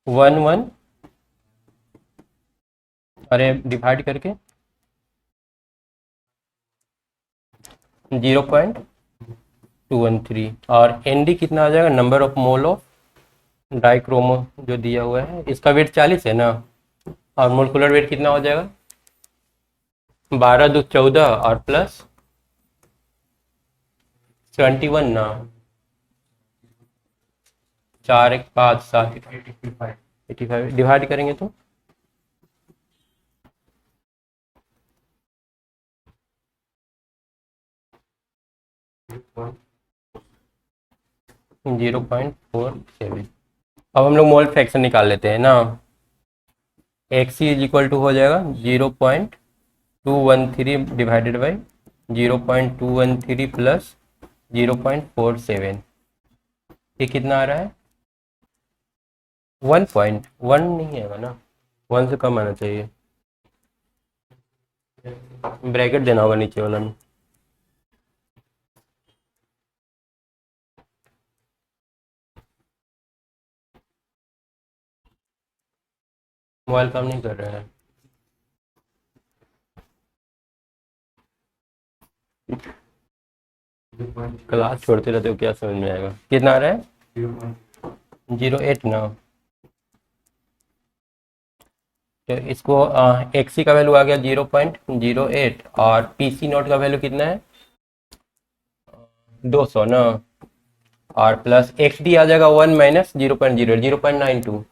1 अरे डिवाइड करके 0.213 और एनडी कितना आ जाएगा नंबर ऑफ मोल ऑफ डाइक्रोमो जो दिया हुआ है। इसका वेट 40 है ना और मोलिकुलर वेट कितना हो जाएगा 12 2 14 और प्लस 21 ना 4 1 5 7 85 डिवाइड करेंगे तो 0.47। अब हम लोग मोल फ्रैक्शन निकाल लेते हैं ना। X C is equal to हो जाएगा 0.213 डिवाइडेड बाई 0.213 प्लस 0.47। ये कितना आ रहा है 1.1 नहीं आएगा ना, 1 से कम आना चाहिए। ब्रैकेट देना होगा नीचे वाला में। मोबाइल काम नहीं कर रहा है। क्लास छोड़ते रहते हो क्या समझ में आएगा। कितना आ रहा है 0.08 ना। तो इसको एक्सी का वैल्यू आ गया 0.08 और पीसी नोट का वैल्यू कितना है 200 ना और प्लस एक्स डी आ जाएगा 1 माइनस 0.0 0.92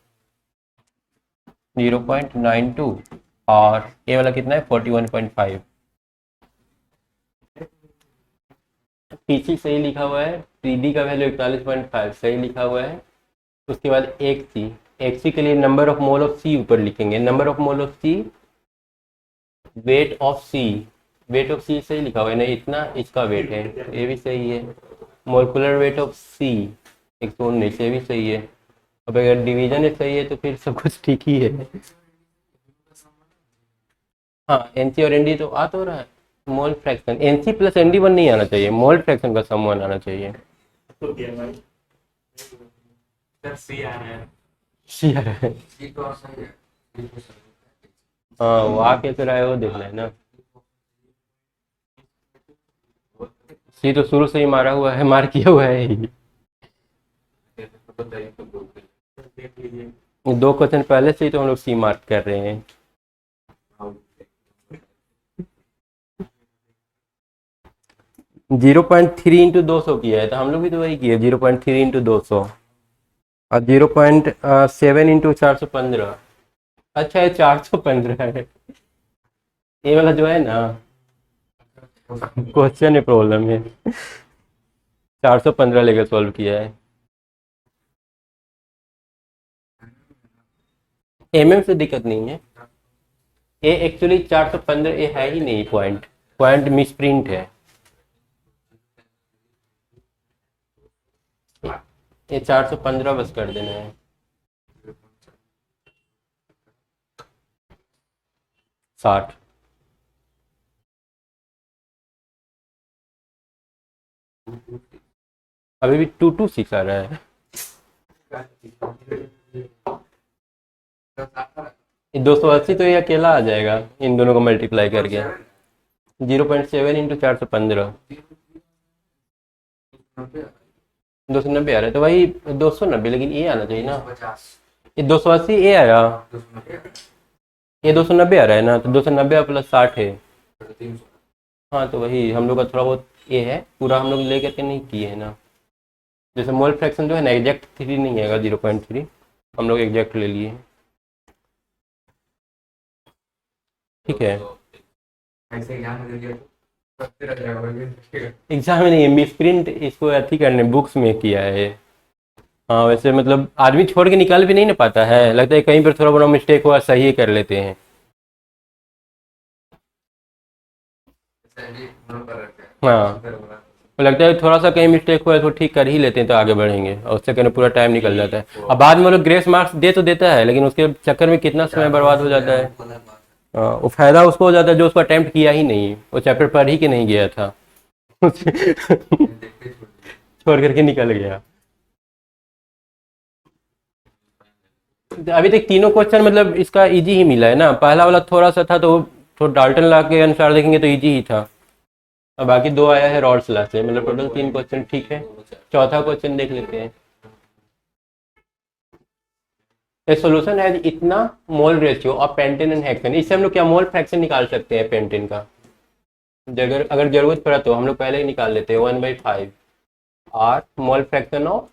0.92 और ये वाला कितना है 41.5। पीसी सही लिखा हुआ है, पीडी का वैल्यू 41.5 सही लिखा हुआ है। उसके बाद एक सी के लिए number of mole of C ऊपर लिखेंगे। Number of mole of C weight of C, weight of C सही लिखा हुआ है ना, इतना इसका वेट है, ये भी सही है। मोलिकुलर वेट ऑफ सी 119 ये भी सही है। अब अगर डिवीजन सही है तो फिर सब कुछ ठीक ही है। हाँ एनसी और एनडी तो आ तो रहा है। Mole fraction NC plus ND 1 नहीं आना चाहिए, मोल फ्रैक्शन का सम 1 आना चाहिए। सी आ रहा है। हाँ वो आ कैसे रहा है वो देख लेना। सी तो शुरू से ही मारा हुआ है, मार किया हुआ है ही। 2 क्वेश्चन पहले से ही तो हम लोग सी मार्क कर रहे हैं। जीरो पॉइंट थ्री इंटू 200 किया है तो हम लोग भी तो वही किए 0.3 इंटू 200 और 0.7 इंटू 415। अच्छा है 415 है ये वाला जो है ना क्वेश्चन में प्रॉब्लम है। 415 लेकर सॉल्व किया है। एमएम से दिक्कत नहीं है, ये एक्चुअली 415 ये है ही नहीं, पॉइंट पॉइंट मिसप्रिंट है। ये 415 बस कर देना है। साठ अभी भी 226 आ रहा है। ये 280 तो ये अकेला आ जाएगा इन दोनों को मल्टीप्लाई करके। 0.7 इंटू 415 290 आ रहा है तो वही 290, लेकिन ये आना चाहिए ना। 50 ये 280 ये आया, 290 ये 290 आ रहा है ना, तो 290 प्लस 60 है। 300। हाँ तो वही हम लोग का थोड़ा बहुत ये है, पूरा हम लोग ले करके नहीं किए है ना। जैसे मोल फ्रैक्शन जो है ना एग्जैक्ट 3 नहीं है, 0.3 हम लोग एग्जैक्ट ले लिए हैं। ठीक है, ऐसे एग्जाम में दे दिया तो फिर रख जाएगा भाई। एग्जाम में नहीं, मिस प्रिंट इसको अथी करने बुक्स में किया है। हाँ वैसे मतलब आदमी छोड़ के निकाल भी नहीं ना पाता है, लगता है कहीं पर थोड़ा बड़ा मिस्टेक हुआ सही कर लेते हैं। सैलरी हम लोग कर रखे हैं। हाँ फिर बोला तो लगता है थोड़ा सा कहीं मिस्टेक हुआ है तो ठीक कर ही लेते हैं तो आगे बढ़ेंगे, और उससे कहने पूरा टाइम निकल जाता है। अब बाद में वो लोग ग्रेस मार्क्स दे तो देता है, लेकिन उसके चक्कर में कितना समय बर्बाद हो जाता है। हाँ, वो फायदा उसको हो जाता है जो उसको अटेम्प्ट किया ही नहीं, वो चैप्टर पढ़ ही के नहीं गया था। देखते छोड़ दिया। छोड़ करके निकल गया। अभी तक तीनों क्वेश्चन मतलब इसका इजी ही मिला है ना, पहला वाला थोड़ा सा था तो थोड़ा डाल्टन लॉ के अनुसार देखेंगे तो इजी ही था, और बाकी 2 आया है रॉल्स लॉ से, मतलब टोटल 3 क्वेश्चन ठीक है। चौथा क्वेश्चन देख लेते हैं। ए सॉल्यूशन है इतना mole ratio of pentane and hexane, इससे हम लोग क्या मोल फ्रैक्शन निकाल सकते हैं पेंटेन का, अगर जरूरत पड़ा तो हम लोग पहले ही निकाल लेते हैं 1/5 और मोल फ्रैक्शन ऑफ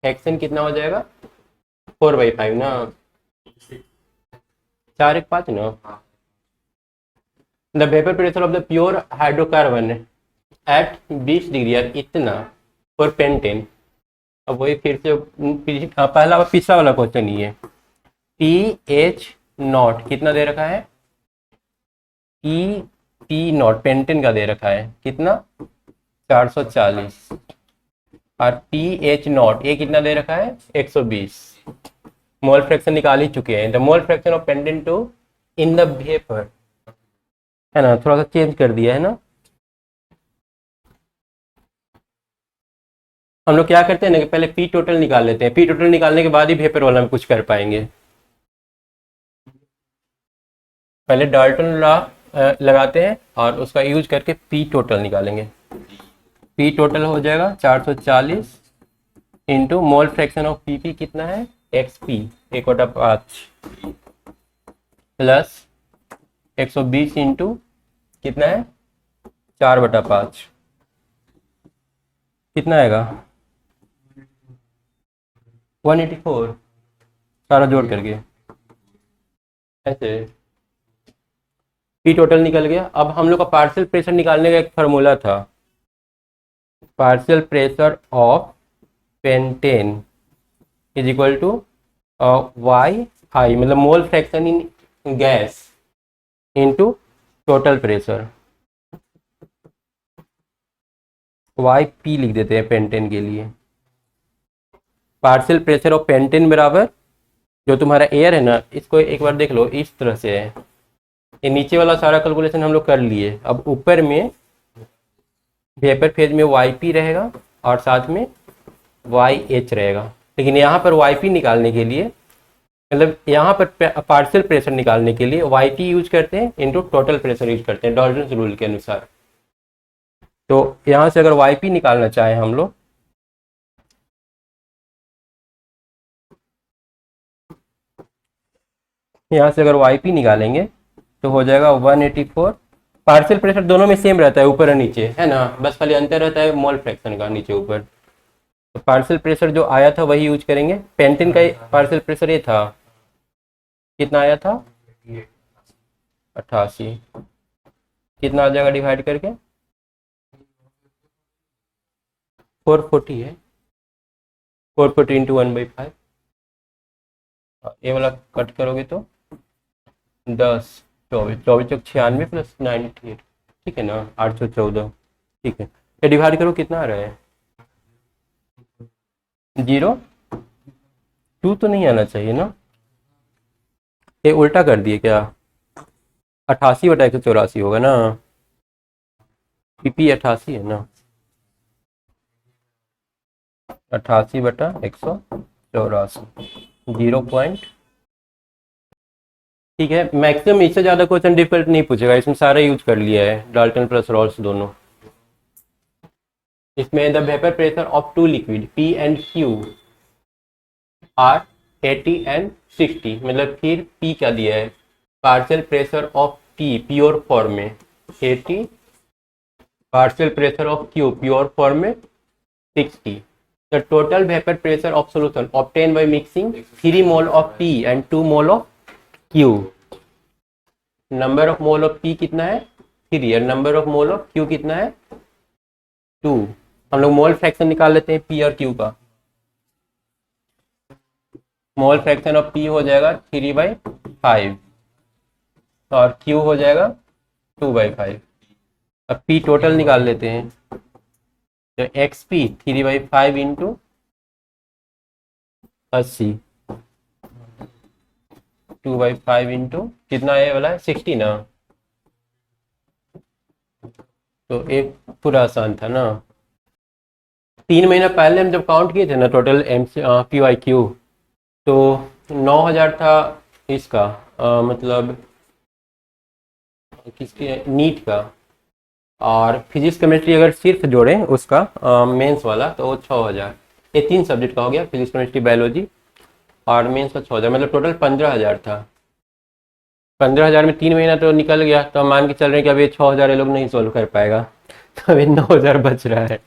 हेक्सेन कितना हो जाएगा 4/5 ना, 4 1 5 ना। हाँ the vapour pressure of the pure hydrocarbon at 20 degree है इतना फॉर पेंटेन। अब वही फिर से पहला पिछला वाला क्वेश्चन ही है, पी एच नॉट कितना दे रखा है, ई पी नॉट पेंटेन का दे रखा है कितना 440, और पी एच नॉट ये कितना दे रखा है 120। मोल फ्रैक्शन निकाल ही चुके हैं, the mole fraction of pentane two in the vapour, है ना, थोड़ा सा चेंज कर दिया है ना। हम लोग क्या करते हैं ना कि पहले पी टोटल निकाल लेते हैं, पी टोटल निकालने के बाद ही वेपर वाला में कुछ कर पाएंगे। पहले डाल्टन लॉ लगाते हैं और उसका यूज करके पी टोटल निकालेंगे। पी टोटल हो जाएगा 440 into mole fraction of P P कितना है एक्स पी 1/5 प्लस 120 इंटू कितना है 4/5 कितना आएगा 184, सारा जोड़ करके ऐसे पी टोटल निकल गया। अब हम लोग का पार्शियल प्रेशर निकालने का एक फार्मूला था, partial pressure of pentane is equal to Y i, मतलब mole fraction in gas into total pressure, Y P लिख देते हैं पेंटेन के लिए। पार्शियल प्रेशर ऑफ पेंटेन बराबर जो तुम्हारा एयर है ना, इसको एक बार देख लो इस तरह से है, ये नीचे वाला सारा कैलकुलेशन हम लोग कर लिए। अब ऊपर में वेपर फेज में वाई पी रहेगा और साथ में वाई एच रहेगा, लेकिन यहाँ पर वाई पी निकालने के लिए मतलब यहाँ पर पार्शियल प्रेशर निकालने के लिए वाई टी यूज करते हैं इंटू टोटल प्रेशर यूज करते हैं डाल्टन रूल के अनुसार। तो यहाँ से अगर वाई पी निकालना चाहें हम लोग, यहाँ से अगर वाई पी निकालेंगे तो हो जाएगा 184। पार्शियल प्रेशर दोनों में सेम रहता है ऊपर और नीचे, है ना, बस खाली अंतर रहता है मोल फ्रैक्शन का नीचे ऊपर। तो पार्शियल प्रेशर जो आया था वही यूज करेंगे। पेंटेन का पार्शियल प्रेशर ये था कितना आया था 88, कितना आ जाएगा डिवाइड करके 440 है, 440 इंटू 1/5, ये वाला कट करोगे तो 10 24 24 चौक 96 प्लस 98, ठीक है ना 814, ठीक है। ये डिवाइड करो कितना आ रहा है 0.2 तो नहीं आना चाहिए ना, ये उल्टा कर दिए क्या 88/184 होगा ना, पीपी 88 है ना, 88/184 0. ठीक है। मैक्सिमम इससे ज़्यादा क्वेश्चन डिफिकल्ट नहीं पूछेगा, इसमें सारा यूज कर लिया है डाल्टन प्लस रॉल्स दोनों। इसमें the vapour pressure of two liquid P and Q are 80 and 60, मतलब फिर P क्या दिया है, partial pressure of T pure form में 80, partial pressure of Q pure form में 60. The total vapor pressure of solution obtained by mixing 3 mole of P and 2 mole of Q. Number of mole of P कितना है 3 और number of mole of Q कितना है 2. हम लोग मोल फ्रैक्शन निकाल लेते हैं P और Q का. मोल फ्रैक्शन ऑफ P हो जाएगा 3/5 और Q हो जाएगा 2/5. अब P टोटल निकाल लेते हैं, तो XP 3/5 इंटू 80 2/5 इंटू कितना है वाला है 60 ना, तो एक पूरा आसान था ना. 3 महीना पहले हम जब काउंट किए थे ना टोटल PYQ, तो 9000 था इसका, मतलब किसके नीट का, और फिजिक्स केमिस्ट्री अगर सिर्फ जोड़े उसका मेंस वाला तो वो 6000. ये 3 सब्जेक्ट का हो गया, फिजिक्स केमिस्ट्री बायोलॉजी, और मेंस का 6000, मतलब टोटल 15000 था. 15000 में 3 महीना तो निकल गया, तो हम मान के चल रहे हैं कि अब ये 6000 ये लोग नहीं सोल्व कर पाएगा, तो अभी 9000 बच रहा है.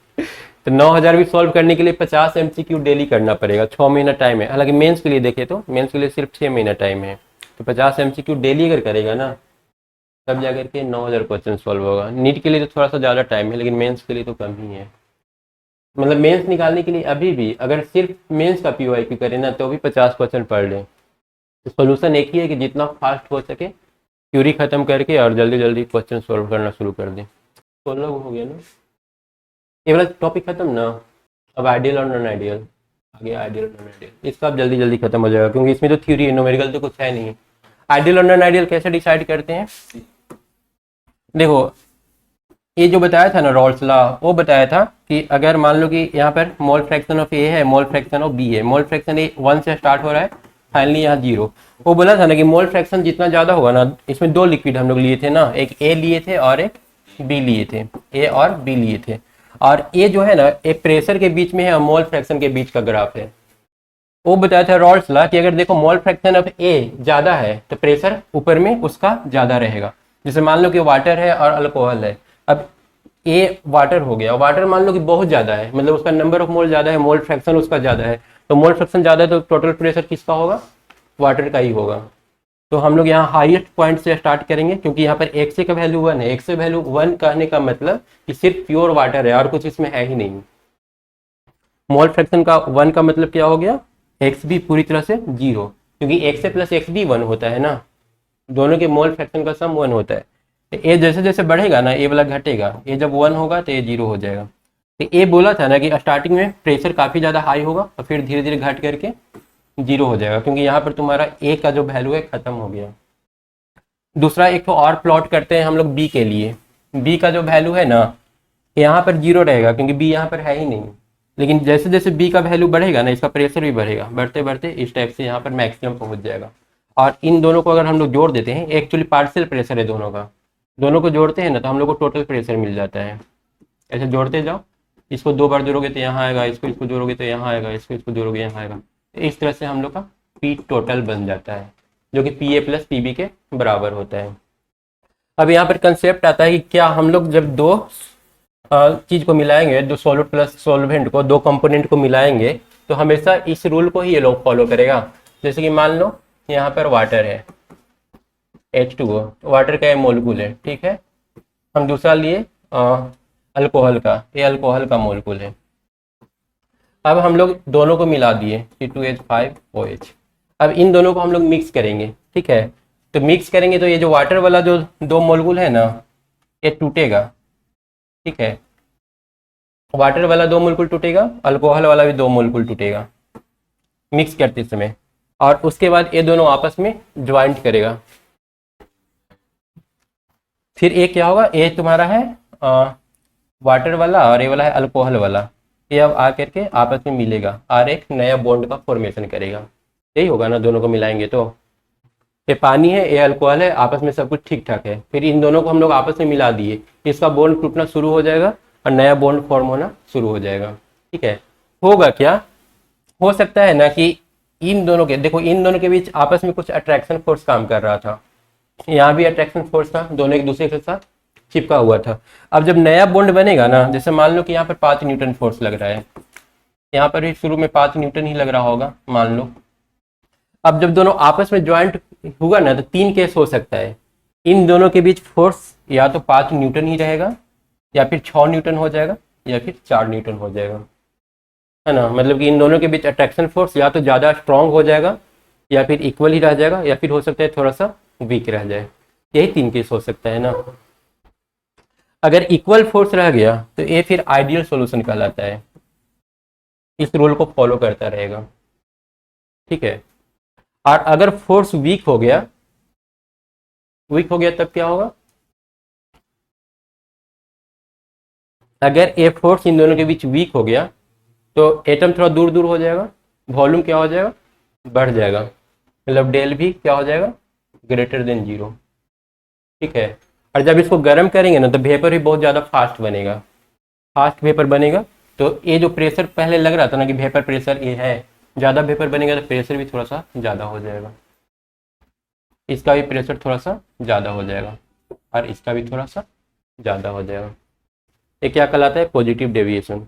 तो 9000 भी सॉल्व करने के लिए 50 MCQ डेली करना पड़ेगा. 6 महीना टाइम है. हालांकि मेंस के लिए देखे तो मेंस के लिए सिर्फ 6 महीना टाइम है, तो 50 MCQ डेली अगर करेगा ना तब जाकर के 9000 क्वेश्चन सॉल्व होगा. नीट के लिए तो थोड़ा सा ज़्यादा टाइम है, लेकिन मेंस के लिए तो कम ही है. मतलब मेंस निकालने के लिए अभी भी अगर सिर्फ मेंस का PYQ करें ना तो भी 50 क्वेश्चन पढ़ लें. तो सोल्यूशन एक ही है कि जितना फास्ट हो सके थ्योरी ख़त्म करके और जल्दी जल्दी क्वेश्चन सॉल्व करना शुरू कर दें. 16 हो गया ना, ये वाला टॉपिक खत्म ना. अब आइडियल और नॉन आइडियल आ गया. आइडियल और नॉन आइडियल इसका अब जल्दी जल्दी खत्म हो जाएगा, क्योंकि इसमें तो थ्योरी है, न्यूमेरिकल तो कुछ है नहीं. आइडियल और नॉन आइडियल कैसे डिसाइड करते हैं, देखो ये जो बताया था ना रॉल्स लॉ, वो बताया था कि अगर मान लो कि यहाँ पर मोल फ्रैक्शन ऑफ ए है, मोल फ्रैक्शन ऑफ बी है, मोल फ्रैक्शन ए 1 से स्टार्ट हो रहा है, फाइनली यहाँ 0. वो बोला था ना कि मोल फ्रैक्शन जितना ज़्यादा होगा ना, इसमें 2 लिक्विड हम लोग लिए थे ना, एक ए लिए थे और एक बी लिए थे, ए और बी लिए थे. और ये जो है ना एक प्रेशर के बीच में है और मोल फ्रैक्शन के बीच का ग्राफ है. वो बताया था रॉल्स लॉ कि अगर देखो मोल फ्रैक्शन ऑफ ए ज़्यादा है तो प्रेशर ऊपर में उसका ज़्यादा रहेगा. जैसे मान लो कि वाटर है और अल्कोहल है. अब ए वाटर हो गया, वाटर मान लो कि बहुत ज़्यादा है, मतलब उसका नंबर ऑफ मोल ज़्यादा है, मोल फ्रैक्शन उसका ज़्यादा है, तो मोल फ्रैक्शन ज़्यादा है तो टोटल प्रेशर किसका होगा, वाटर का ही होगा. तो हम लोग यहाँ हाईएस्ट पॉइंट से स्टार्ट करेंगे, क्योंकि यहाँ पर XA का वैल्यू 1 है. XA वैल्यू 1 कहने का मतलब कि सिर्फ प्योर वाटर है और कुछ इसमें है ही नहीं. मोल फ्रैक्शन का 1 का मतलब क्या हो गया, XB पूरी तरह से 0, क्योंकि XA प्लस XB 1 होता है ना, दोनों के मोल फ्रैक्शन का सम 1 होता है. ए जैसे जैसे बढ़ेगा ना ए वाला घटेगा, ए जब 1 होगा तो ए 0 हो जाएगा. तो ए बोला था ना कि स्टार्टिंग में प्रेशर काफ़ी ज़्यादा हाई होगा और फिर धीरे धीरे घट करके 0 हो जाएगा, क्योंकि यहाँ पर तुम्हारा ए का जो वैल्यू है ख़त्म हो गया. दूसरा एक तो और प्लॉट करते हैं हम लोग बी के लिए. बी का जो वैल्यू है ना यहाँ पर 0 रहेगा, क्योंकि बी यहाँ पर है ही नहीं. लेकिन जैसे जैसे बी का वैल्यू बढ़ेगा ना इसका प्रेशर भी बढ़ेगा, बढ़ते बढ़ते इस टाइप से यहाँ पर मैक्सिमम पहुँच जाएगा. और इन दोनों को अगर हम लोग जोड़ देते हैं, एक्चुअली पार्शियल प्रेशर है दोनों का, दोनों को जोड़ते हैं ना तो हम लोग को टोटल प्रेशर मिल जाता है. ऐसे जोड़ते जाओ, इसको 2 बार जोड़ोगे तो यहाँ आएगा, इसको जोड़ोगे तो यहाँ आएगा, इसको जोड़ोगे यहाँ आएगा. तो इस तरह से हम लोग का पी टोटल बन जाता है, जो कि PA प्लस PB के बराबर होता है. अब यहाँ पर कंसेप्ट आता है कि क्या हम लोग जब 2 चीज़ को मिलाएंगे, जो सॉल्यूट प्लस सॉल्वेंट को, 2 कंपोनेंट को मिलाएंगे, तो हमेशा इस रूल को ही ये लोग फॉलो करेगा. जैसे कि मान लो यहाँ पर वाटर है H2O, वाटर का ये मोलिक्यूल है, ठीक है. हम दूसरा लिए अल्कोहल का, ये अल्कोहल का मोलिक्यूल है. अब हम लोग दोनों को मिला दिए C2H5OH. अब इन दोनों को हम लोग मिक्स करेंगे, ठीक है. तो मिक्स करेंगे तो ये जो वाटर वाला जो 2 मोलिक्यूल है ना ये टूटेगा, ठीक है. वाटर वाला 2 मोलिक्यूल टूटेगा, अल्कोहल वाला भी 2 मोलिक्यूल टूटेगा मिक्स करते समय, और उसके बाद ये दोनों आपस में ज्वाइंट करेगा. फिर ये क्या होगा, ये तुम्हारा है वाटर वाला और ये वाला है अल्कोहल वाला, ये अब आकर के आपस में मिलेगा और एक नया बॉन्ड का फॉर्मेशन करेगा. यही होगा ना, दोनों को मिलाएंगे तो. ये पानी है, ये अल्कोहल है, आपस में सब कुछ ठीक ठाक है. फिर इन दोनों को हम लोग आपस में मिला दिए, इसका बॉन्ड टूटना शुरू हो जाएगा और नया बॉन्ड फॉर्म होना शुरू हो जाएगा। ठीक है, होगा क्या, हो सकता है ना कि इन दोनों के, देखो इन दोनों के बीच आपस में कुछ अट्रैक्शन फोर्स काम कर रहा था, यहाँ भी अट्रैक्शन फोर्स था, दोनों एक दूसरे के साथ चिपका हुआ था। अब जब नया बॉन्ड बनेगा ना, जैसे मान लो कि यहाँ पर 5 न्यूटन फोर्स लग रहा है, यहाँ पर भी शुरू में 5 न्यूटन ही लग रहा होगा मान लो। अब जब दोनों आपस में ज्वाइंट हुआ ना, तो 3 केस हो सकता है। इन दोनों के बीच फोर्स या तो 5 न्यूटन ही रहेगा, या फिर 6 न्यूटन हो जाएगा, या फिर 4 न्यूटन हो जाएगा, है ना। मतलब कि इन दोनों के बीच अट्रैक्शन फोर्स या तो ज़्यादा स्ट्रांग हो जाएगा, या फिर इक्वल ही रह जाएगा, या फिर हो सकता है थोड़ा सा वीक रह जाए। यही 3 केस हो सकता है ना। अगर इक्वल फोर्स रह गया तो ये फिर आइडियल सॉल्यूशन कहलाता है, इस रूल को फॉलो करता रहेगा। ठीक है, और अगर फोर्स वीक हो गया तब क्या होगा, अगर ये फोर्स इन दोनों के बीच वीक हो गया तो एटम थोड़ा दूर दूर हो जाएगा, वॉल्यूम क्या हो जाएगा, बढ़ जाएगा, मतलब डेल भी क्या हो जाएगा, ग्रेटर देन 0। ठीक है, और जब इसको गर्म करेंगे ना तो वेपर भी बहुत ज़्यादा फास्ट बनेगा, फास्ट वेपर बनेगा। तो ये जो प्रेशर पहले लग रहा था ना कि वेपर प्रेशर ये है, ज़्यादा वेपर बनेगा तो प्रेशर भी थोड़ा सा ज़्यादा हो जाएगा, इसका भी प्रेशर थोड़ा सा ज़्यादा हो जाएगा, और इसका भी थोड़ा सा ज़्यादा हो जाएगा। ये क्या कहलाता है, पॉजिटिव डेविएशन,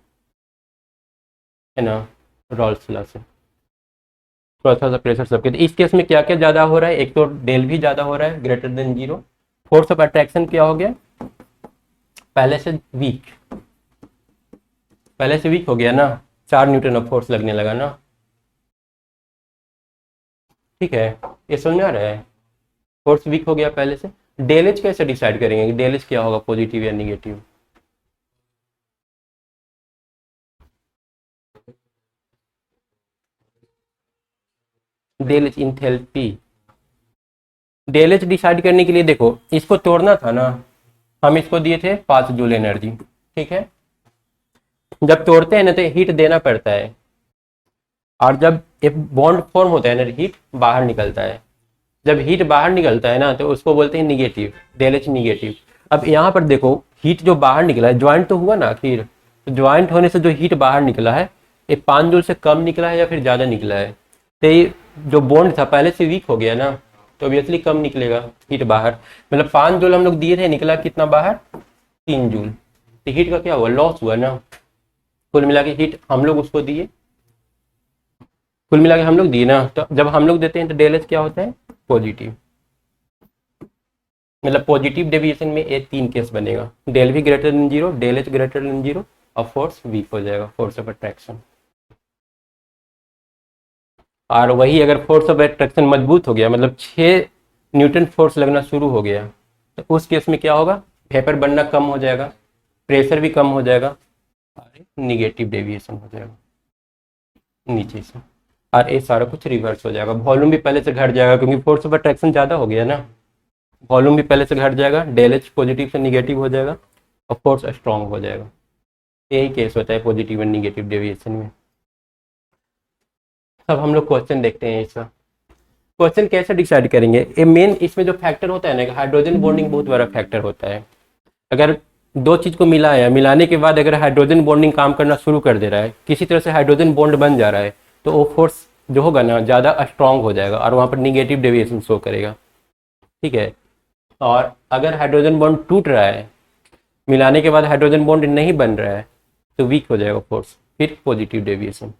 है ना, रॉल्स लॉ से। थोड़ा सा प्रेशर सबके, इस केस में क्या क्या ज़्यादा हो रहा है, एक तो डेल भी ज़्यादा हो रहा है, greater than 0। Force of attraction क्या हो गया, पहले से वीक हो गया ना, 4 न्यूटन ऑफ फोर्स लगने लगा ना। ठीक है, ये समझ में आ रहा है, फोर्स वीक हो गया पहले से। डेल एच कैसे डिसाइड करेंगे कि डेल एच क्या होगा, पॉजिटिव या negative. Del H enthalpy, del H decide करने के लिए देखो, इसको तोड़ना था ना, हम इसको दिए थे 5 जूल एनर्जी। ठीक है, जब तोड़ते हैं ना तो हीट देना पड़ता है, और जब एक बॉन्ड फॉर्म होता है ना, हीट बाहर निकलता है। जब हीट बाहर निकलता है ना तो उसको बोलते हैं निगेटिव, डेल एच निगेटिव। अब यहाँ पर देखो, हीट जो बाहर निकला है, ज्वाइंट तो हुआ ना आखिर, तो ज्वाइंट होने से जो हीट बाहर निकला है, ये 5 जूल से कम निकला है या फिर ज़्यादा निकला है। तो ये जो बॉन्ड था पहले से वीक हो गया ना, तो ऑब्वियसली कम निकलेगा हीट बाहर। मतलब 5 जूल हम लोग दिए थे, निकला कितना बाहर, 3 जूल। तो हीट का क्या हुआ, लॉस हुआ ना। कुल मिला के हीट हम लोग उसको दिए, कुल मिला के हम लोग दिए ना, तो जब हम लोग देते हैं तो डेल एच क्या होता है, पॉजिटिव। मतलब पॉजिटिव डेविएशन में ये 3 केस बनेगा, डेल भी greater than 0, del H greater than 0, और फोर्स वीक हो जाएगा, फोर्स ऑफ अट्रैक्शन। और वही अगर फोर्स ऑफ अट्रैक्शन मजबूत हो गया, मतलब 6 न्यूटन फोर्स लगना शुरू हो गया, तो उस केस में क्या होगा, वेपर बनना कम हो जाएगा, प्रेशर भी कम हो जाएगा, और निगेटिव डेविएशन हो जाएगा नीचे से, और ये सारा कुछ रिवर्स हो जाएगा। वॉल्यूम भी पहले से घट जाएगा, क्योंकि फोर्स ऑफ अट्रैक्शन ज़्यादा हो गया ना, वॉल्यूम भी पहले से घट जाएगा, डेल एच पॉजिटिव से निगेटिव हो जाएगा, और फोर्स स्ट्रॉन्ग हो जाएगा। यही केस होता है पॉजिटिव एंड निगेटिव डेविएशन में। अब हम लोग क्वेश्चन देखते हैं इसका। क्वेश्चन कैसे डिसाइड करेंगे, ये मेन इसमें जो फैक्टर होता है ना, हाइड्रोजन बॉन्डिंग बहुत बड़ा फैक्टर होता है। अगर 2 चीज़ को मिलाया, मिलाने के बाद अगर हाइड्रोजन बॉन्डिंग काम करना शुरू कर दे रहा है, किसी तरह से हाइड्रोजन बॉन्ड बन जा रहा है, तो वो फोर्स जो होगा ना ज़्यादा स्ट्रांग हो जाएगा, और वहाँ पर निगेटिव डेविएशन शो करेगा। ठीक है, और अगर हाइड्रोजन बॉन्ड टूट रहा है, मिलाने के बाद हाइड्रोजन बॉन्ड नहीं बन रहा है, तो वीक हो जाएगा फोर्स, फिर पॉजिटिव डेविएशन।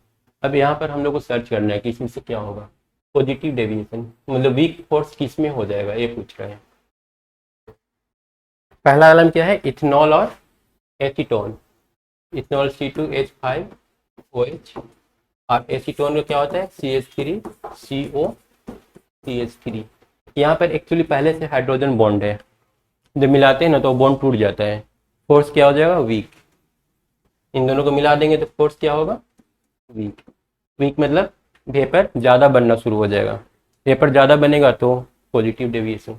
अब यहाँ पर हम लोग को सर्च करना है कि इसमें से क्या होगा, पॉजिटिव डेविएशन मतलब वीक फोर्स किस में हो जाएगा, ये पूछ रहे हैं। पहला आलम क्या है, इथेनॉल और एसीटोन। इथेनॉल C2H5OH, और एसीटोन का क्या होता है, CH3COCH3। यहाँ पर एक्चुअली पहले से हाइड्रोजन बॉन्ड है, जब मिलाते हैं ना तो बॉन्ड टूट जाता है, फोर्स क्या हो जाएगा, वीक। इन दोनों को मिला देंगे तो फोर्स क्या होगा, वीक। वीक मतलब वेपर ज़्यादा बनना शुरू हो जाएगा, वेपर ज़्यादा बनेगा तो पॉजिटिव डेविएशन।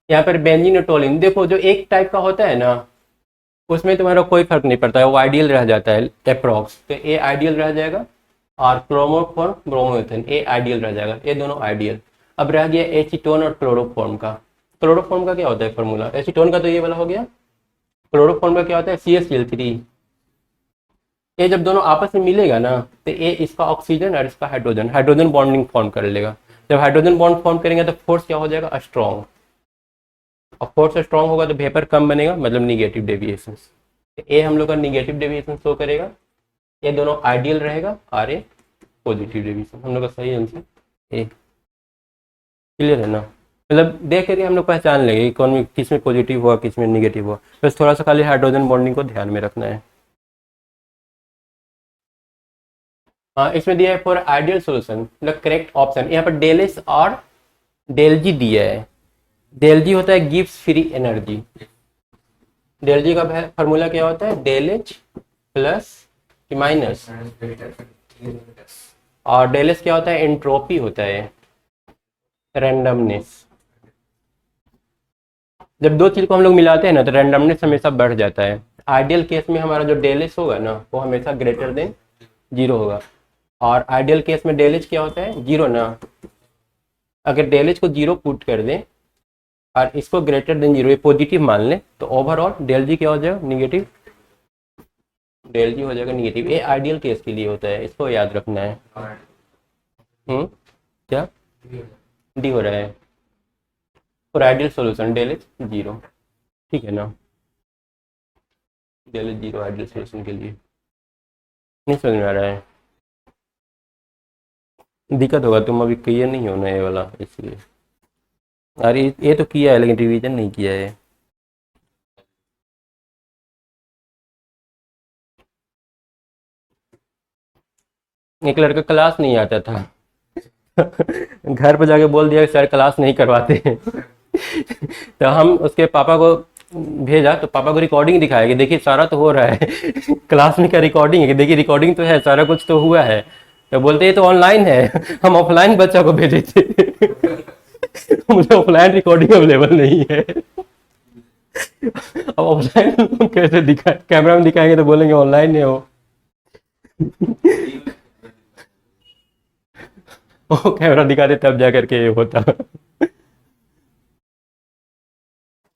यहाँ पर बेंजीन और टोलिन, देखो जो एक टाइप का होता है ना, उसमें तुम्हारा कोई फर्क नहीं पड़ता है, वो आइडियल रह जाता है अप्रॉक्स, तो ए आइडियल रह जाएगा, और क्रोमोफॉर्म ब्रोमोइथेन ए आइडियल रह जाएगा, ये दोनों आइडियल। अब रह गया एसीटोन और क्लोरोफॉर्म का। क्लोरोफॉर्म का क्या होता है फॉर्मूला? एसीटोन का तो ये वाला हो गया। क्लोरोफॉर्म का क्या होता है? CH3। ये जब दोनों आपस में मिलेगा ना तो ये इसका ऑक्सीजन और इसका हाइड्रोजन हाइड्रोजन बॉन्डिंग फॉर्म कर लेगा। जब हाइड्रोजन बॉन्ड फॉर्म करेंगे तो फोर्स क्या हो जाएगा? स्ट्रॉन्ग। और फोर्स स्ट्रॉन्ग होगा तो वेपर कम बनेगा, मतलब निगेटिव डेविएशन। ये हम लोग का निगेटिव डेविएशन शो करेगा, ये दोनों आइडियल रहेगा और ये पॉजिटिव डेविएशन। हम लोग का सही आंसर ए। क्लियर है ना? मतलब देख करके हम लोग पहचान लेंगे कि कौन में किस में पॉजिटिव हुआ किस में निगेटिव हुआ। बस थोड़ा सा खाली हाइड्रोजन बॉन्डिंग को ध्यान में रखना है। हाँ, इसमें दिया है फॉर आइडियल सोल्यूशन मतलब करेक्ट ऑप्शन। यहाँ पर डेल एस और डेल जी दिया है। डेल जी होता है गिव्स फ्री एनर्जी। डेल जी का फॉर्मूला क्या होता है? डेल एच प्लस माइनस, और डेल एस क्या होता है? एंट्रोपी होता है, रैंडमनेस। जब दो चीज को हम लोग मिलाते हैं ना तो रैंडमनेस हमेशा बढ़ जाता है। आइडियल केस में हमारा जो डेल एस होगा ना वो हमेशा ग्रेटर देन 0 होगा, और आइडियल केस में डेल एच क्या होता है? 0 ना। अगर डेल एच को 0 पुट कर दें और इसको ग्रेटर देन 0 ये पॉजिटिव मान लें तो ओवरऑल डेल जी क्या हो जाएगा? निगेटिव। डेल जी हो जाएगा निगेटिव। ये आइडियल केस के लिए होता है, इसको याद रखना है। क्या डी हो रहा है? For ideal solution del H 0, ठीक है ना? डेल एच 0 आइडियल सॉल्यूशन के लिए। नहीं समझ में आ रहा है? दिक्कत होगा, तुम अभी क्लियर नहीं होना ये वाला इसलिए। अरे ये तो किया है लेकिन रिवीजन नहीं किया है। एक लड़का क्लास नहीं आता था घर पर जाके बोल दिया कि सर क्लास नहीं करवाते तो हम उसके पापा को भेजा तो पापा को रिकॉर्डिंग दिखाया कि देखिए सारा तो हो रहा है क्लास में क्या रिकॉर्डिंग है कि देखिए रिकॉर्डिंग तो है, सारा कुछ तो हुआ है। तो बोलते ये तो ऑनलाइन है हम ऑफलाइन बच्चा को भेजे थे मुझे ऑफलाइन रिकॉर्डिंग अवेलेबल नहीं है अब ऑफलाइन कैसे दिखा, कैमरा में दिखाएंगे तो बोलेंगे ऑनलाइन है वो वो कैमरा दिखाते तब जा करके ये होता।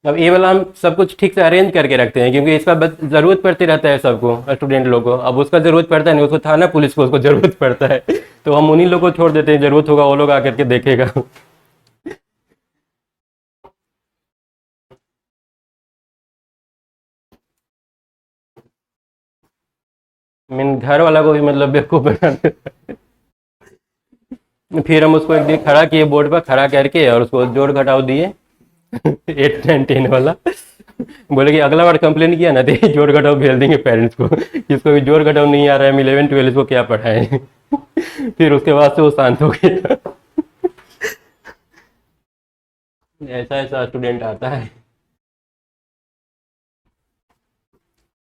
अब ये वाला हम सब कुछ ठीक से अरेंज करके रखते हैं क्योंकि इसका जरूरत पड़ती रहता है सबको, स्टूडेंट लोग को। अब उसका जरूरत पड़ता है नहीं, उसको थाना पुलिस को उसको जरूरत पड़ता है तो हम उन्हीं लोग को छोड़ देते हैं, जरूरत होगा वो लोग आकर के देखेगा मीन घर वाला को भी मतलब बेवकूफ बना देता है। फिर हम उसको एक दिन खड़ा किए बोर्ड पर खड़ा करके और उसको जोड़ घटाव दिए 8 9 10 वाला। बोले कि अगला बार कंप्लेन किया ना तो ये जोड़ घटाव भेज देंगे पेरेंट्स को, जिसको भी जोड़ घटाव नहीं आ रहा है 11 12 को क्या पढ़ाएं फिर उसके बाद से वो शांत हो गया। ऐसा ऐसा स्टूडेंट आता है।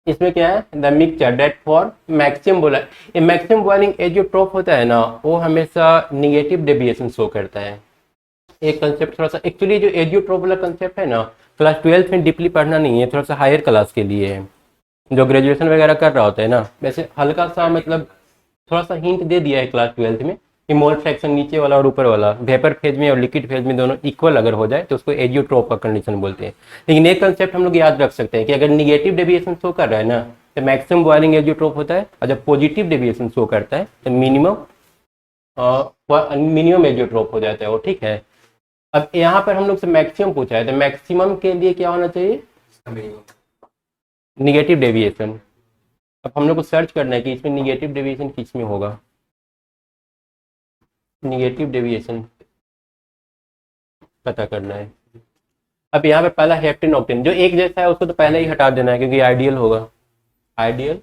इसमें क्या है? The mixture that for maximum बोला। ये मैक्सिमम बॉइलिंग एज जो ट्रॉप होता है ना वो हमेशा निगेटिव डेविएशन शो करता है। एक कंसेप्ट थोड़ा सा एक्चुअली जो एजियोट्रोप वाला कंसेप्ट है ना क्लास 12th में डीपली पढ़ना नहीं है, थोड़ा सा हायर क्लास के लिए है। जो ग्रेजुएशन वगैरह कर रहा होता है ना वैसे हल्का सा मतलब थोड़ा सा हिंट दे दिया है क्लास 12th में कि मोल फ्रैक्शन नीचे वाला और ऊपर वाला वेपर फेज में और लिक्विड फेज में दोनों इक्वल अगर हो जाए तो उसको एजियोट्रोप का कंडीशन बोलते हैं। लेकिन एक कंसेप्ट हम लोग याद रख सकते हैं कि अगर निगेटिव डेविएशन शो कर रहा है ना तो मैक्सिमम बॉइलिंग एजियोट्रोप होता है, और जब पॉजिटिव डेविएशन शो करता है तो मिनिमम एजियोट्रोप हो जाता है वो, ठीक है। अब यहाँ पर हम लोग से मैक्सिमम पूछा है तो मैक्सिमम के लिए क्या होना चाहिए? Negative deviation. अब हम लोग को सर्च करना है कि इसमें निगेटिव डेविएशन किस में होगा। निगेटिव डेविएशन पता करना है। अब यहाँ पे पहला हेप्टेन ऑक्टेन जो एक जैसा है उसको तो पहले ही हटा देना है क्योंकि आइडियल होगा। आइडियल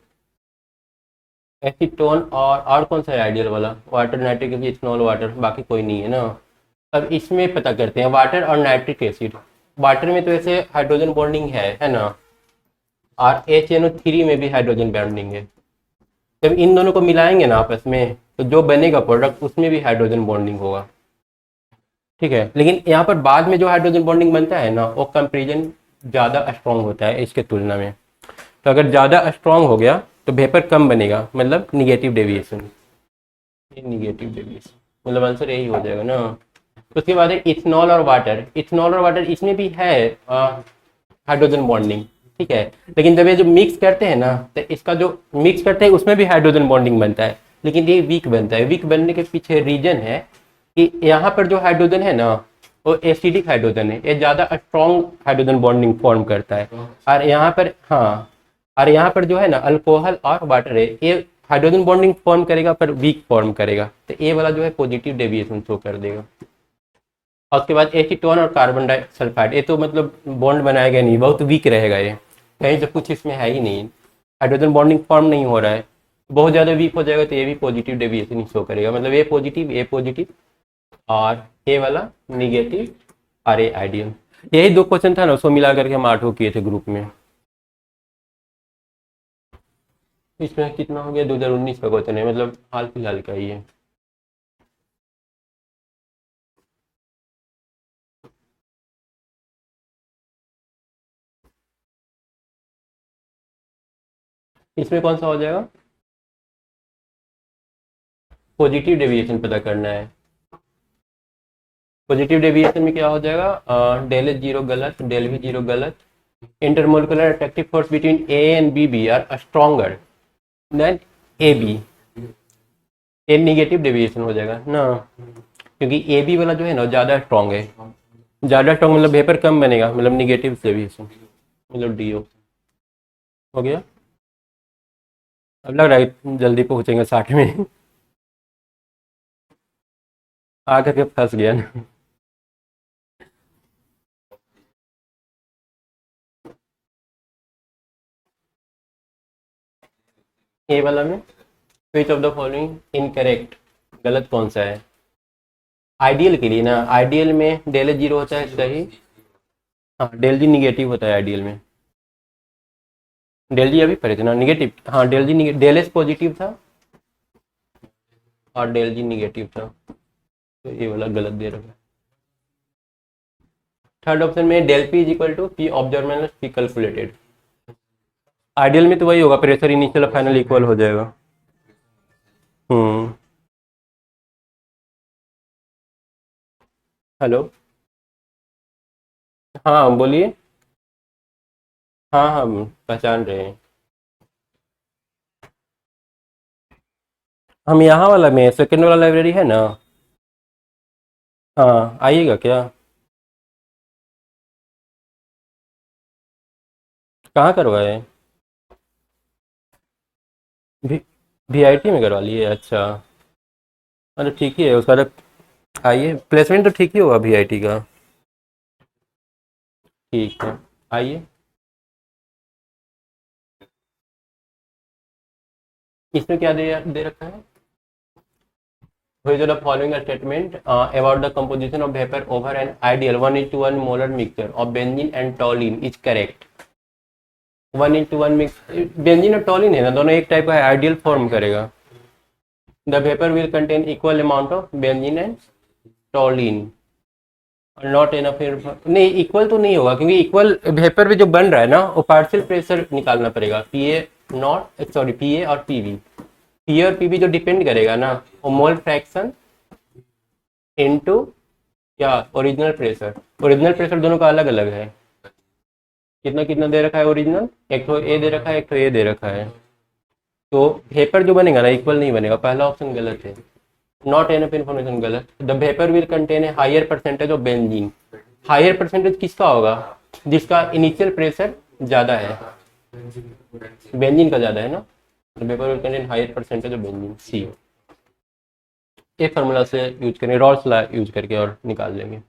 एसीटोन और कौन सा है आइडियल वाला? Water nitric acid ethanol water, बाकी कोई नहीं है ना। अब इसमें पता करते हैं वाटर और नाइट्रिक एसिड। वाटर में तो ऐसे हाइड्रोजन बॉन्डिंग है ना, और HNO3 में भी हाइड्रोजन बॉन्डिंग है। जब इन दोनों को मिलाएंगे ना आपस में तो जो बनेगा प्रोडक्ट उसमें भी हाइड्रोजन बॉन्डिंग होगा, ठीक है। लेकिन यहाँ पर बाद में जो हाइड्रोजन बॉन्डिंग बनता है ना वो कंपेरिजन ज़्यादा स्ट्रॉन्ग होता है इसके तुलना में। तो अगर ज़्यादा स्ट्रॉन्ग हो गया तो वेपर कम बनेगा, मतलब निगेटिव डेविएशन। निगेटिव डेविएशन मतलब आंसर यही हो जाएगा ना। उसके बाद है इथेनॉल और वाटर। इथेनॉल और वाटर इसमें भी है हाइड्रोजन बॉन्डिंग, ठीक है, लेकिन जब ये जो मिक्स करते हैं ना, तो इसका जो मिक्स करते हैं उसमें भी हाइड्रोजन बॉन्डिंग बनता है, लेकिन ये वीक बनता है। वीक बनने के पीछे रीजन है कि यहाँ पर जो हाइड्रोजन है ना, वो एसिडिक हाइड्रोजन है, ये ज़्यादा स्ट्रॉन्ग हाइड्रोजन बॉन्डिंग फॉर्म करता है। और यहाँ पर हाँ, और यहाँ पर जो है ना अल्कोहल और वाटर है, ये हाइड्रोजन बॉन्डिंग फॉर्म करेगा पर वीक फॉर्म करेगा, तो ये वाला जो है पॉजिटिव डेविएशन शो कर देगा। और उसके बाद एसीटोन और कार्बन डाइसल्फाइड, ये तो मतलब बॉन्ड बनाएगा नहीं, बहुत वीक रहेगा, ये कहीं से कुछ इसमें है ही नहीं, हाइड्रोजन बॉन्डिंग फॉर्म नहीं हो रहा है, बहुत ज़्यादा वीक हो जाएगा तो ये भी पॉजिटिव डेविएशन शो करेगा। मतलब ए पॉजिटिव और ए वाला निगेटिव और ए आइडियल। यही 2 क्वेश्चन था ना, उसको मिला करके हम 8 किए थे ग्रुप में। इसमें कितना हो गया, 2019 का क्वेश्चन है, मतलब हाल फिलहाल का ही है। इसमें कौन सा हो जाएगा, पॉजिटिव डेविएशन पता करना है। पॉजिटिव डेविएशन में क्या हो जाएगा, डेल एच जीरो गलत, डेल वी जीरो गलत, intermolecular attractive force between A and B are stronger than A B, a negative deviation हो जाएगा ना, क्योंकि ए बी वाला जो है ना ज़्यादा स्ट्रॉन्ग है, ज़्यादा स्ट्रॉन्ग मतलब वेपर कम बनेगा, मतलब निगेटिव डेविएशन, मतलब डी हो गया। अब लग रहा है जल्दी पहुंचेंगे 60 में। आकर के फंस गया ना। ए वाला में which of the following incorrect, गलत कौन सा है। आइडियल के लिए ना, आइडियल में डेल जीरो होता है सही, हाँ डेल जी निगेटिव होता है आइडियल में। डेल जी अभी पढ़े थे ना, निगेटिव, हाँ डेल जी, डेल एस पॉजिटिव था और डेल जी निगेटिव था, तो ये वाला गलत दे रखा है। थर्ड ऑप्शन में del P is equal to P observe minus P calculated. Ideal में तो वही होगा, प्रेशर इनिशियल और फाइनल इक्वल हो जाएगा। हेलो, हाँ बोलिए। हाँ हम पहचान रहे हैं। हम यहाँ वाला में सेकंड वाला लाइब्रेरी है ना, हाँ आइएगा क्या। कहाँ करवाए, भी वीआईटी में करवा लिए, अच्छा। अरे ठीक ही है उसका तो, आइए प्लेसमेंट तो ठीक ही होगा वीआईटी का। ठीक है, आइए। इसमें क्या दे रखा है, which of the following statement about the composition of vapor over an ideal 1:1 molar mixture of benzene and toluene is correct। 1:1 mix, benzene और टॉलिन है ना, दोनों एक टाइप का है, आइडियल फॉर्म करेगा। The vapour will contain equal amount of benzene and टॉलिन, not enough, नहीं इक्वल तो नहीं होगा, क्योंकि इक्वल वेपर भी जो बन रहा है ना, वो पार्शियल प्रेशर निकालना पड़ेगा, P A not, sorry P A और पी वी, पी ए और पी वी जो डिपेंड करेगा ना, वो मोल फ्रैक्शन इनटू क्या, ओरिजिनल प्रेशर। ओरिजिनल प्रेशर दोनों का अलग अलग है, कितना कितना दे रखा है ओरिजिनल, एक तो ए दे रखा है, एक तो ए दे रखा है, तो वेपर जो बनेगा ना इक्वल नहीं बनेगा, पहला ऑप्शन गलत है, नॉट एनफ इन्फॉर्मेशन गलत। The vapour will contain a higher percentage of benzene, higher percentage किसका होगा, जिसका इनिशियल प्रेशर ज़्यादा है, बेंजीन का ज़्यादा है ना, vapour will contain higher percentage of benzene, C. ये फार्मूला से यूज करेंगे, रॉल्स लॉ यूज करके और निकाल लेंगे।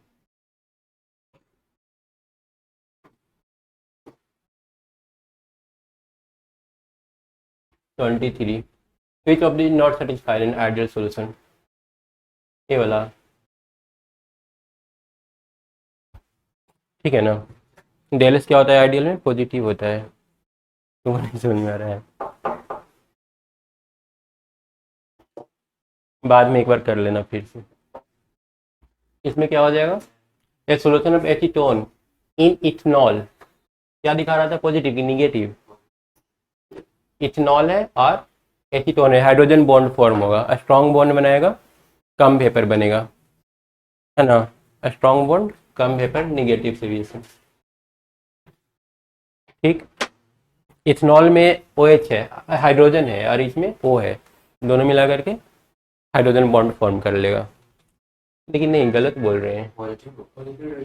Twenty three, which of the not satisfied in ideal solution, ये वाला, ठीक है ना। डेल एस क्या होता है आइडियल में, पॉजिटिव होता है, तो नहीं समझ में आ रहा है, बाद में एक बार कर लेना फिर से। इसमें क्या हो जाएगा, a solution of acetone in ethanol, क्या दिखा रहा था, पॉजिटिव की निगेटिव, इथेनॉल है और एसीटोन है, हाइड्रोजन बॉन्ड फॉर्म होगा, स्ट्रॉन्ग बॉन्ड बनाएगा, कम वेपर बनेगा। है ना, स्ट्रॉन्ग बॉन्ड कम वेपर निगेटिव सेविएशन। ठीक, इथेनॉल में OH है, हाइड्रोजन है, और इसमें O है, दोनों मिला करके हाइड्रोजन बॉन्ड फॉर्म कर लेगा। लेकिन नहीं, गलत बोल रहे हैं,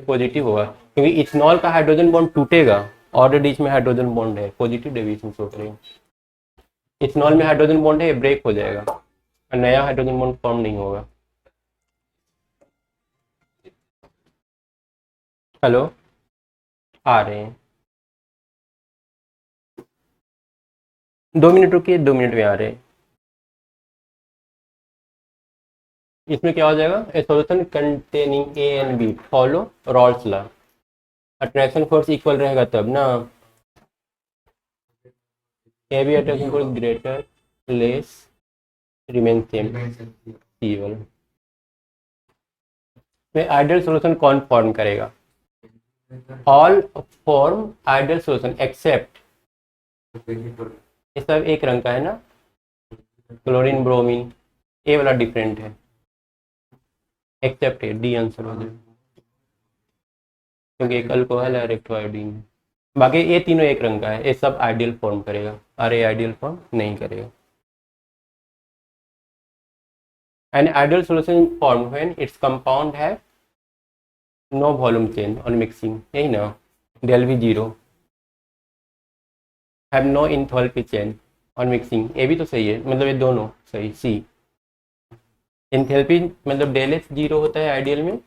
पॉजिटिव होगा, क्योंकि इथेनॉल का हाइड्रोजन बॉन्ड टूटेगा, ऑलरेडी इसमें हाइड्रोजन बॉन्ड है, पॉजिटिव डेविएशन शो करेगा। इथेनॉल में हाइड्रोजन बॉन्ड है, ब्रेक हो जाएगा और नया हाइड्रोजन बॉन्ड फॉर्म नहीं होगा। हेलो, आ रहे हैं, 2 मिनट रुकिए, 2 मिनट में आ रहे हैं। इसमें क्या हो जाएगा, a solution containing A and B follow Raoult's law, attraction force equal रहेगा तब ना, A B attraction force greater less remain same equal. में आइडियल सॉल्यूशन कौन फॉर्म करेगा, all form ideal solution except, ये सब एक रंग का है ना, क्लोरीन ब्रोमीन, ए वाला डिफरेंट है, एक्सेप्ट है, डी आंसर हो जाएगा, क्योंकि एक अल्कोहल है और एक आयोडीन है। बाकी ये तीनों एक रंग का है, ये सब आइडियल फॉर्म करेगा और ये आइडियल फॉर्म नहीं करेगा। An ideal solution form when its compound है no volume change on mixing, यही ना, डेल भी zero, have no enthalpy change on mixing, ये भी तो सही है, मतलब ये दोनों सही। सी, इंथैल्पी मतलब डेल एच जीरो होता है आइडियल में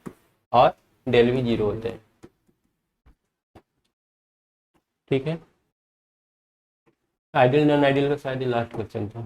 और डेल भी जीरो होता है। ठीक है, आइडियल नॉन आइडियल का शायद लास्ट क्वेश्चन था।